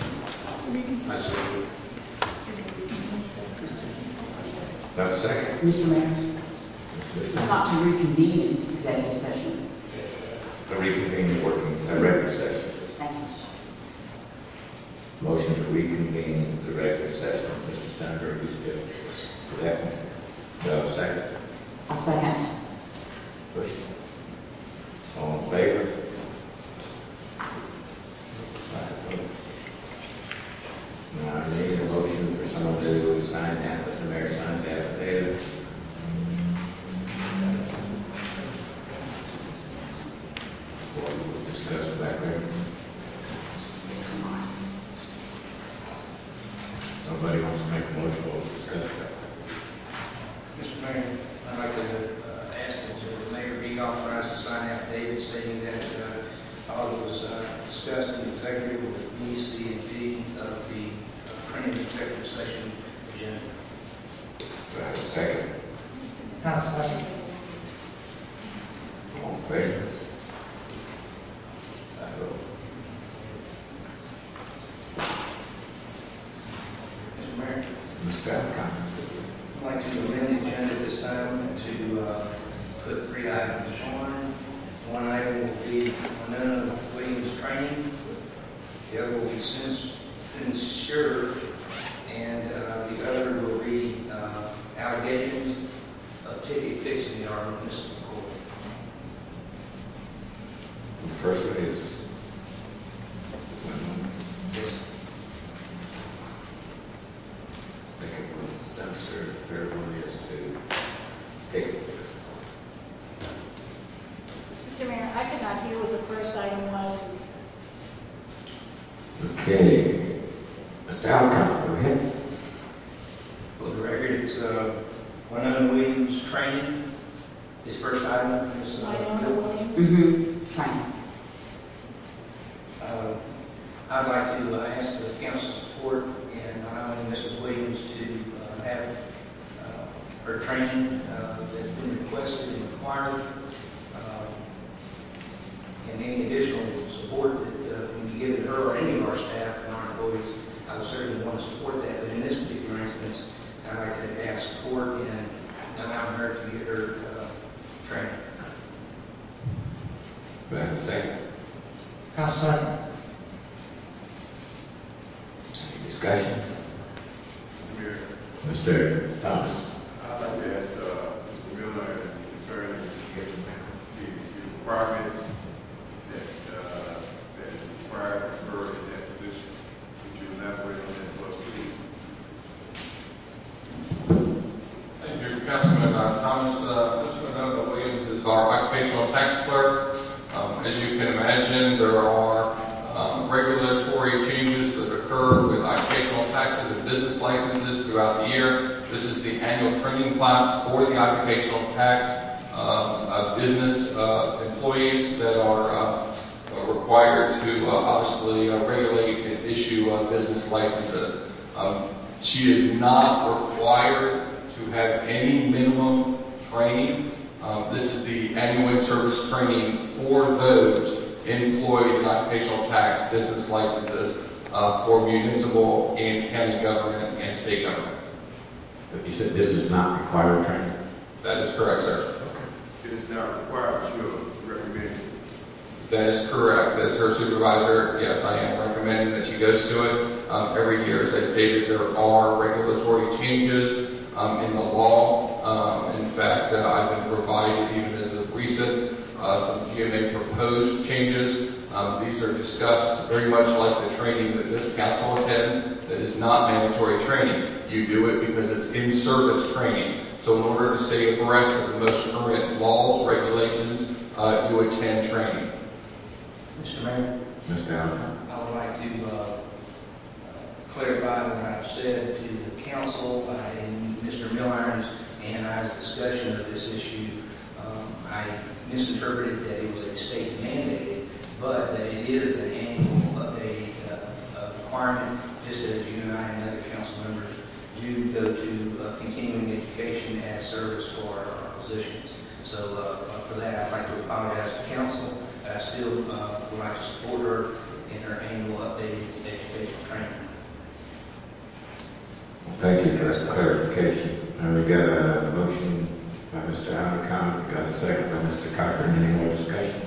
Speaker 3: I see. Have a second?
Speaker 7: Mr. Mayor, it's not to reconvene it into executive session.
Speaker 3: To reconvene the working, regular session.
Speaker 7: Thank you.
Speaker 3: Motion to reconvene the regular session. Mr. Steinberg, is good for that one. Do I have a second?
Speaker 7: A second.
Speaker 3: Push. All in favor? Now, I need a motion for someone to sign that, but the mayor signs the affidavit. What was discussed back there. Nobody wants to make a motion, we'll discuss that.
Speaker 5: Mr. Mayor, I'd like to ask that the mayor be authorized to sign affidavit stating that all that was discussed in executive with B, C, and D of the printed executive session agenda.
Speaker 3: Do I have a second?
Speaker 11: Second.
Speaker 3: All in favor? I vote.
Speaker 5: Mr. Mayor,
Speaker 3: Mr. Alcott.
Speaker 5: I'd like to amend the agenda this time to put 3 items on. One item will be Winona Williams training. The other will be censure, and the other will be allegations of ticket fixing in our municipal court.
Speaker 3: The first one is second one, censor. Third one is to take it.
Speaker 19: Mr. Mayor, I could not hear what the first item was.
Speaker 3: Okay. Mr. Alcott, go ahead.
Speaker 5: For the record, it's Winona Williams training. This first item is
Speaker 19: Winona Williams?
Speaker 7: Mm-hmm. Training.
Speaker 5: I'd like to ask the council support in allowing Mrs. Williams to have her training that's been requested and required, and any additional support that can be given to her or any of our staff and our employees. I would certainly want to support that, but in this particular instance, I'd like to ask support in allowing her to get her training.
Speaker 3: Do I have a second?
Speaker 11: Second.
Speaker 3: Any discussion?
Speaker 10: Mr. Mayor,
Speaker 3: Mr. Thomas.
Speaker 10: I'd like to ask Mr. Miller concerning the requirements that is required of her in that position. Would you elaborate on that for us, please?
Speaker 12: Thank you, Councilman Thomas. Ms. Winona As you can imagine, there are regulatory changes that occur with occupational taxes and business licenses throughout the year. This is the annual training class for the occupational tax business employees that are required to obviously regulate and issue business licenses. She is not required to have any minimum training. This is the annual in-service training for those employed in occupational tax business licenses for municipal and county government and state government.
Speaker 1: But you said this is not required training?
Speaker 12: That is correct, sir.
Speaker 10: It is not required, but you're recommending.
Speaker 12: That is correct. As her supervisor, yes, I am recommending that she goes to it. Every year, as I stated, there are regulatory changes in the law. In fact, I've been provided, even as of recent, some GMA proposed changes. These are discussed very much like the training that this council attends. That is not mandatory training. You do it because it's in-service training. So in order to stay abreast of the most current laws, regulations, you attend training.
Speaker 5: Mr. Mayor?
Speaker 1: Mr. Allen?
Speaker 5: I would like to clarify what I've said to the council in Mr. Milliron's and I's discussion of this issue. I misinterpreted that it was a state mandated, but that it is an annual updated requirement, just as you and I and other council members do go to continuing education as service for our positions. So for that, I'd like to apologize to council. I still would like to support her in her annual updated education training.
Speaker 1: Thank you for that clarification. We got a motion by Mr. Allen, we got a second by Mr. Cochran. Any more discussion?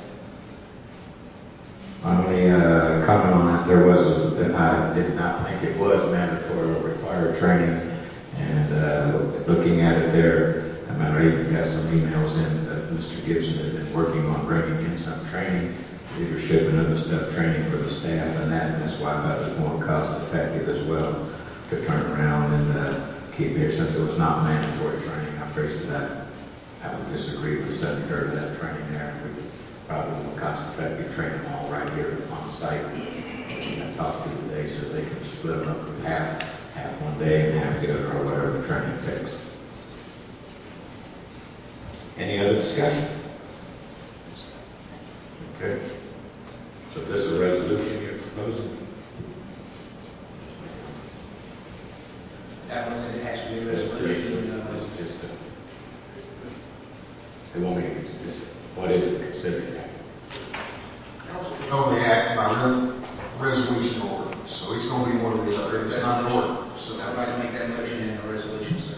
Speaker 1: My only comment on that there was that I did not think it was mandatory or required training. And looking at it there, I mean, I even got some emails in that Mr. Gibson had been working on bringing in some training, leadership and other stuff, training for the staff and that. And that's why I thought it was more cost effective as well to turn around and keep it, since it was not mandatory training. I'm afraid that I would disagree with sending her to that training there. We probably more cost effective train them all right here on site. I talked to them today so they can split them up in half one day and half the other, or whatever the training takes. Any other discussion? Okay. So this is a resolution you're proposing?
Speaker 5: That one, it has to be a resolution.
Speaker 1: They won't make it, what is it considered that?
Speaker 9: Council can only act by resolution ordinance, so it's going to be one of the other. It's not an ordinance. So
Speaker 5: I'd like to make that motion in a resolution, sir.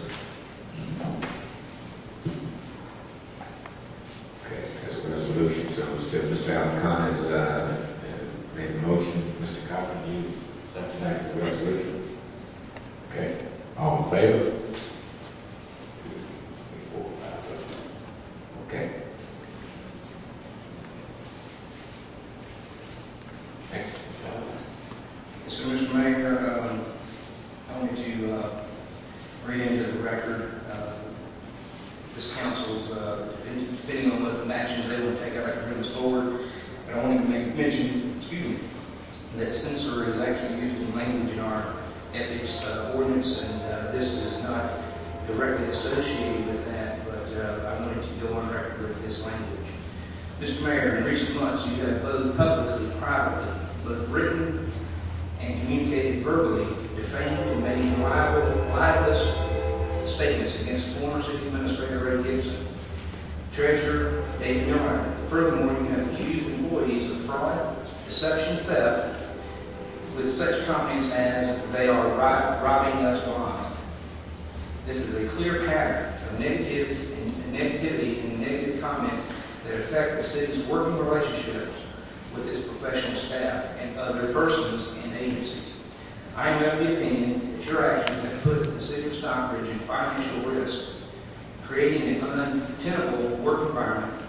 Speaker 1: Okay, as a resolution, so Mr. Allen has made a motion. Mr. Cochran, you second that as a resolution? Okay, all in favor? 2, 3, 4, 5. Okay. Next.
Speaker 5: So, Mr. Mayor, I want to read into the record this council's, depending on what actions they want to take, I'd like to bring this forward. But I wanted to make mention, that censor is actually used in language in our ethics ordinance, and this is not directly associated with that, but I wanted to go on record with this language. Mr. Mayor, in recent months, you have both publicly and privately, both written and communicated verbally, defamed and made libelous statements against former City Administrator Ray Gibson, Treasurer David Miller. Furthermore, you have accused employees of fraud, deception, theft, with such comments as they are robbing us blind. This is a clear pattern of negativity and negative comments that affect the city's working relationships with its professional staff and other persons and agencies. I am of the opinion that your actions have put the city of Stockbridge in financial risk, creating an untenable work environment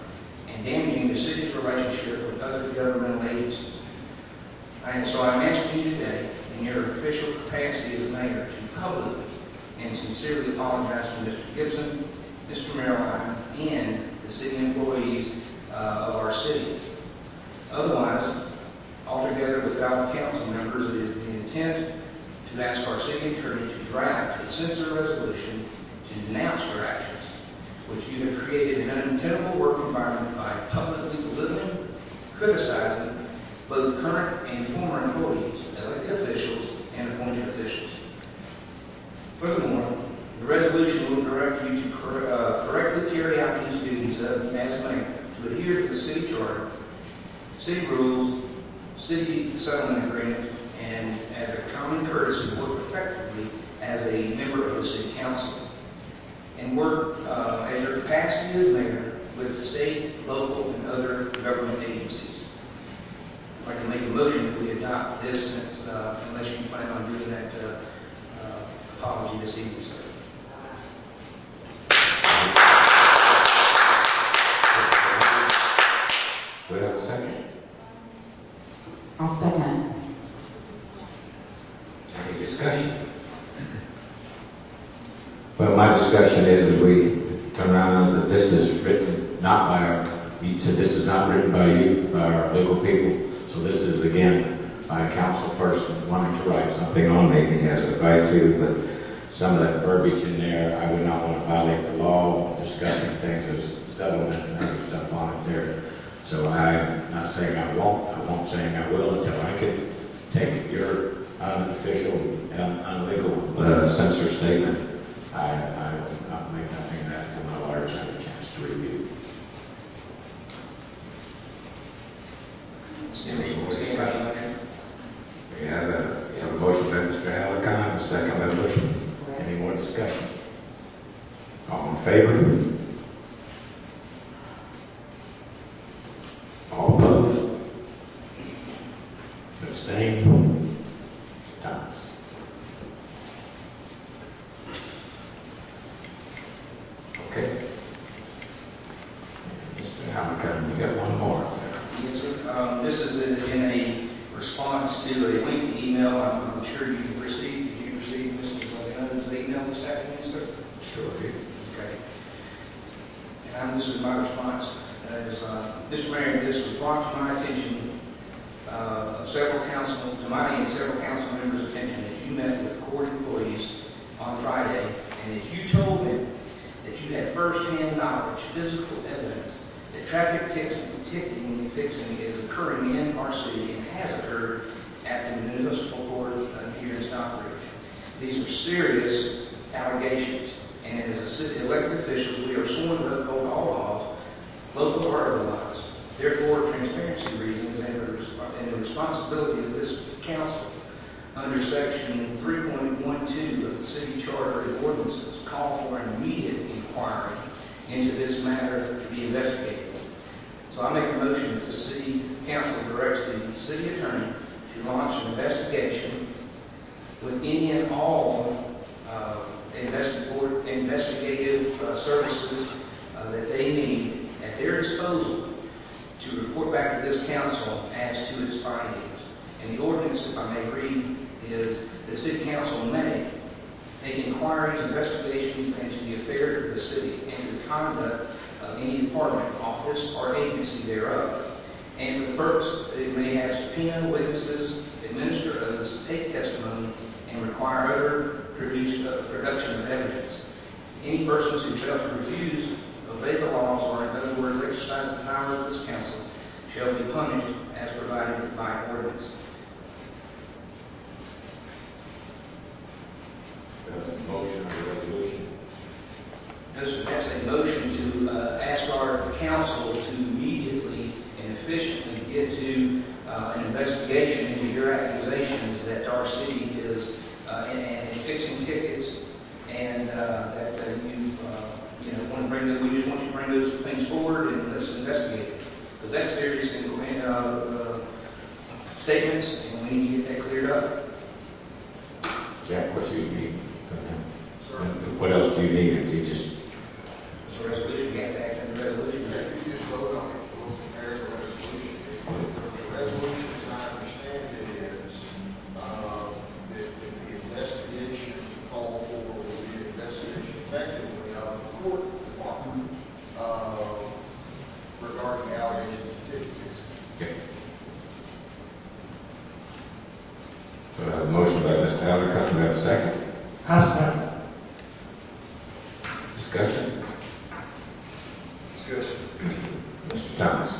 Speaker 5: and damaging the city's relationship with other governmental agencies. So I'm asking you today, in your official capacity as mayor, to publicly and sincerely apologize to Mr. Gibson, Mr. Marilyn, and the city employees of our city. Otherwise, altogether without council members, it is the intent to ask our city attorney to draft a censor resolution to denounce your actions, which you have created an untenable work environment by publicly belittling, criticizing both current and former employees, elected officials, and appointed officials. Furthermore, the resolution will direct you to correctly carry out these duties as mayor, to adhere to the city charter, city rules, city settlement agreement, and as a common courtesy, work effectively as a member of the city council, and work as your capacity as mayor with state, local, and other government agencies. I'd like to make a motion that we adopt this, since, unless you plan on doing that apology this evening, sir.
Speaker 3: We have a second.
Speaker 7: I'll second.
Speaker 3: Any discussion? Well, my discussion is we turn around and that this is written not by our, you said this is not written by you, by our legal people. So this is again by a council person wanting to write something on, maybe he has a right to, but some of that verbiage in there, I would not want to violate the law, discussing things as settlement and other stuff on it there. So I'm not saying I won't saying I will until I can take your unofficial, unlegal censor statement. I will not make nothing of that until my lawyers have a chance to review. We have a motion by Mr. Alacon, a second by Bush. Any more discussion? All in favor? All opposed? Abstained? Thomas. Okay. Mr. Alacon, you got one more.
Speaker 5: Yes, sir. This is in a response to a lengthy email I'm sure you've received. Did you receive Mrs. Levin's email this afternoon, sir?
Speaker 3: Sure did.
Speaker 5: Okay. And this is my response. As Mr. Mayor, this was brought to my attention to my and several council members' attention that you met with court employees on Friday, and that you told them that you had first-hand knowledge, physical evidence, that traffic ticketing and fixing is occurring in our city and has occurred at the municipal court here in Stockbridge. These are serious allegations, and as a city elected officials, we are sworn to uphold all laws, local or otherwise. Therefore, transparency reasons and the responsibility of this council under section 3.12 of the city charter and ordinances call for an immediate inquiry into this matter to be investigated. So I make a motion that the city council directs the city attorney to launch an investigation with any and all investigative services that they need at their disposal to report back to this council as to its findings. And the ordinance, if I may read, is the city council may make inquiries, investigations into the affairs of the city and to the conduct of any department, office, or agency thereof. And for the purpose, it may have subpoena witnesses, administer oaths, take testimony, and require other production of evidence. Any persons who shall to refuse, obey the laws, or in other words, exercise the power of this council, shall be punished as provided by ordinance.
Speaker 3: Motion or resolution?
Speaker 5: That's a motion to ask our council to immediately and efficiently get to an investigation into your accusations that our city is and fixing tickets, and that you know want to bring we just want you to bring those things forward and let's investigate it, because that's serious statements, and we need to get that cleared up.
Speaker 3: Jack, what you need? What else do you need? You just
Speaker 5: It's a resolution. We have to act on the resolution.
Speaker 17: You just vote on it, we'll prepare the resolution. The resolution, as I understand it, is that the investigation called for will be an investigation effectively of the court department regarding allegations of ticket fixing.
Speaker 3: okay.
Speaker 1: Discussion?
Speaker 10: Discussion.
Speaker 1: Mr. Thomas?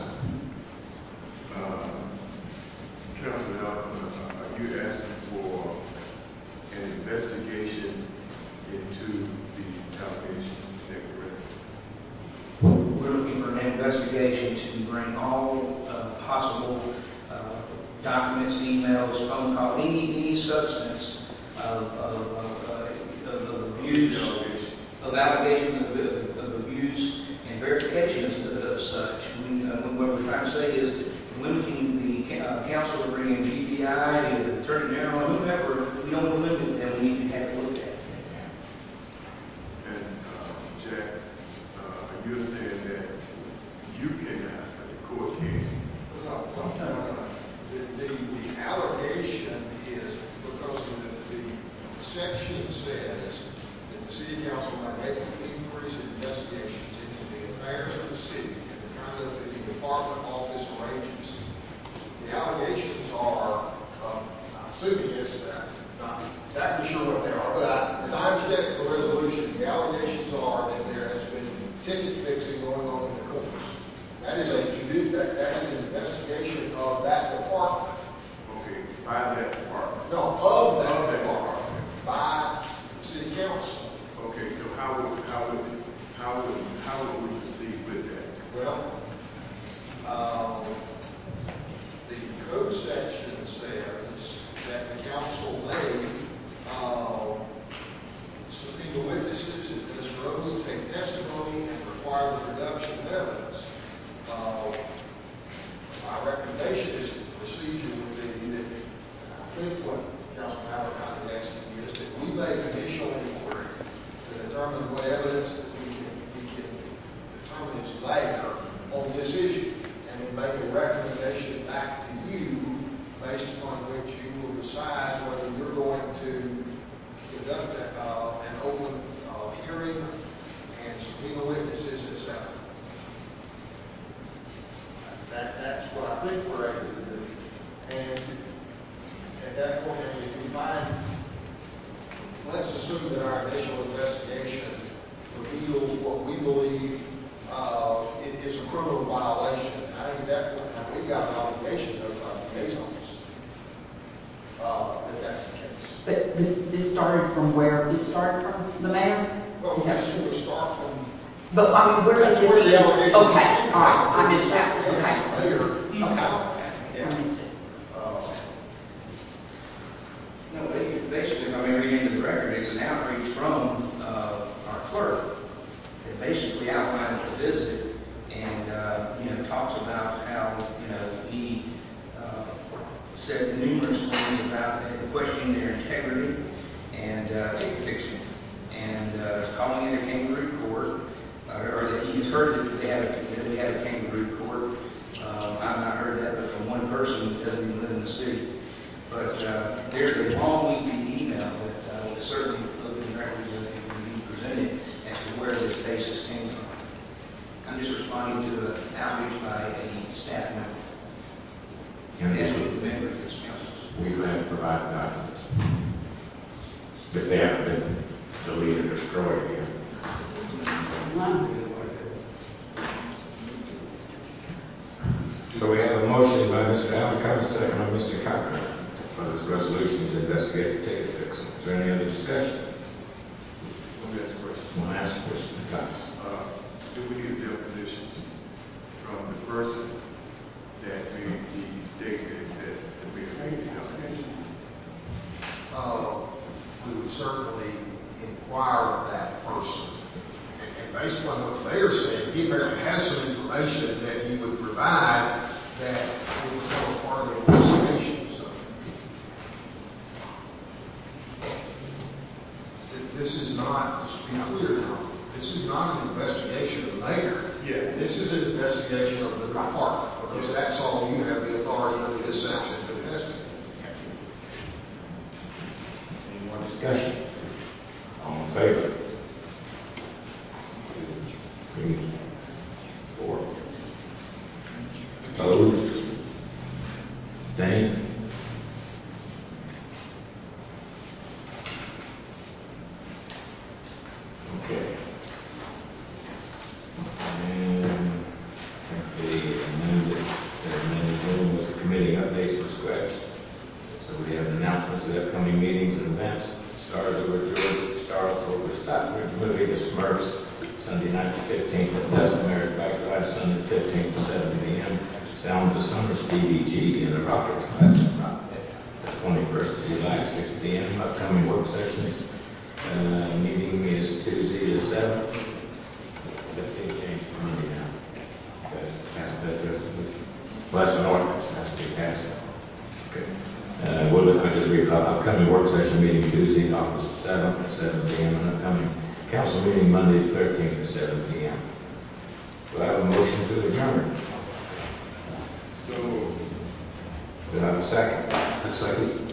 Speaker 10: Councilman Allen, are you asking for an investigation into the allegation? Is that correct?
Speaker 5: We're looking for an investigation to bring all possible documents, emails, phone calls, any substance of abuse, of allegations of abuse and verifications of such. What we're trying to say is limiting the council to bring in GBI, the Attorney General, whomever. We don't want to limit them. We need to have it looked at.
Speaker 10: And Jack, you're saying that you cannot, the court can.
Speaker 17: The allegation is because the section says that the city council may make increase in investigations into the affairs of the city and the conduct of the department, office, or agency. The allegations are, I'm assuming it's not exactly sure what they are, but as I understand the resolution, the allegations are that there has been ticket fixing going on in the courts. That is an investigation of that department.
Speaker 10: Okay, by that department.
Speaker 17: No, of that department, by the city council.
Speaker 10: Okay, so how would we proceed with that?
Speaker 17: Well, the code section says that the council may subpoena witnesses and Ms. Rose take testimony and require the production of evidence. My recommendation is the procedure would be that, I think what Councilman Allen is asking is that we make initial inquiry to determine what evidence that we can determine is there on this issue, and then make a recommendation back to you based upon which you will decide whether you're going to conduct an open hearing and subpoena witnesses, etc. That's what I think we're able to do. And at that point, if we find, let's assume that our initial investigation reveals what we believe it is a criminal violation. I think at that point, we've got an obligation of liaisons if that's the case.
Speaker 7: But this started from where? It started from the mayor?
Speaker 17: Well,
Speaker 7: Is that
Speaker 17: we start from.
Speaker 7: But I mean, where did this?
Speaker 17: Where the allegations?
Speaker 7: Okay, all right, I missed that. Okay.
Speaker 17: Okay.
Speaker 7: I missed it.
Speaker 5: No, basically, I mean, reading into the record, it's an outreach from our clerk that basically outlines the visit and, talks about how, he said numerous things about questioning their integrity and ticket fixing and calling it a kangaroo court, or that he's heard that they had a kangaroo court. I've not heard that, but from one person who doesn't even live in the city. But there's a long, lengthy email that certainly looking records that can be presented as to where this basis came from. I'm just responding to an outreach by a staff member.
Speaker 1: And
Speaker 5: As a member of this council.
Speaker 1: we plan to provide documents. If they haven't been deleted or destroyed yet. So we have a motion by Mr. Allen, second by Mr. Cochran for this resolution to investigate the ticket fixing. Is there any other discussion?
Speaker 10: Let me ask a question.
Speaker 1: I want to ask a question, Thomas.
Speaker 10: Do we need a deposition from the person that made the statement that we have made the allegation?
Speaker 9: We would certainly inquire of that person. And based on what the mayor said, he apparently has some information that he would provide that will become a part of the investigation. So this is not, just to be clear now, this is not an investigation of the mayor.
Speaker 10: Yes.
Speaker 9: This is an investigation of the department, because that's all you have the authority under this section to investigate.
Speaker 1: Any more discussion? All in favor? 3, 4. Opposed? Abstained? Stockbridge movie, The Smurfs, Sunday night the 15th at Dozen Mayor's Backyard, Sunday the 15th at 7 p.m. Sounds of Summer, Stevie G in the Rockets, that's the 21st of July, 6 p.m. Upcoming work sessions. Meeting is Tuesday the 7th. That they changed to Monday now. Pass that resolution. Well, that's an ordinance, that's to be passed. Okay. I just read upcoming work session meeting Tuesday, August 7th at 7 p.m. and upcoming council meeting Monday the 13th at 7 p.m. Do I have a motion to adjourn?
Speaker 10: So,
Speaker 1: Do I have a second?
Speaker 8: A second.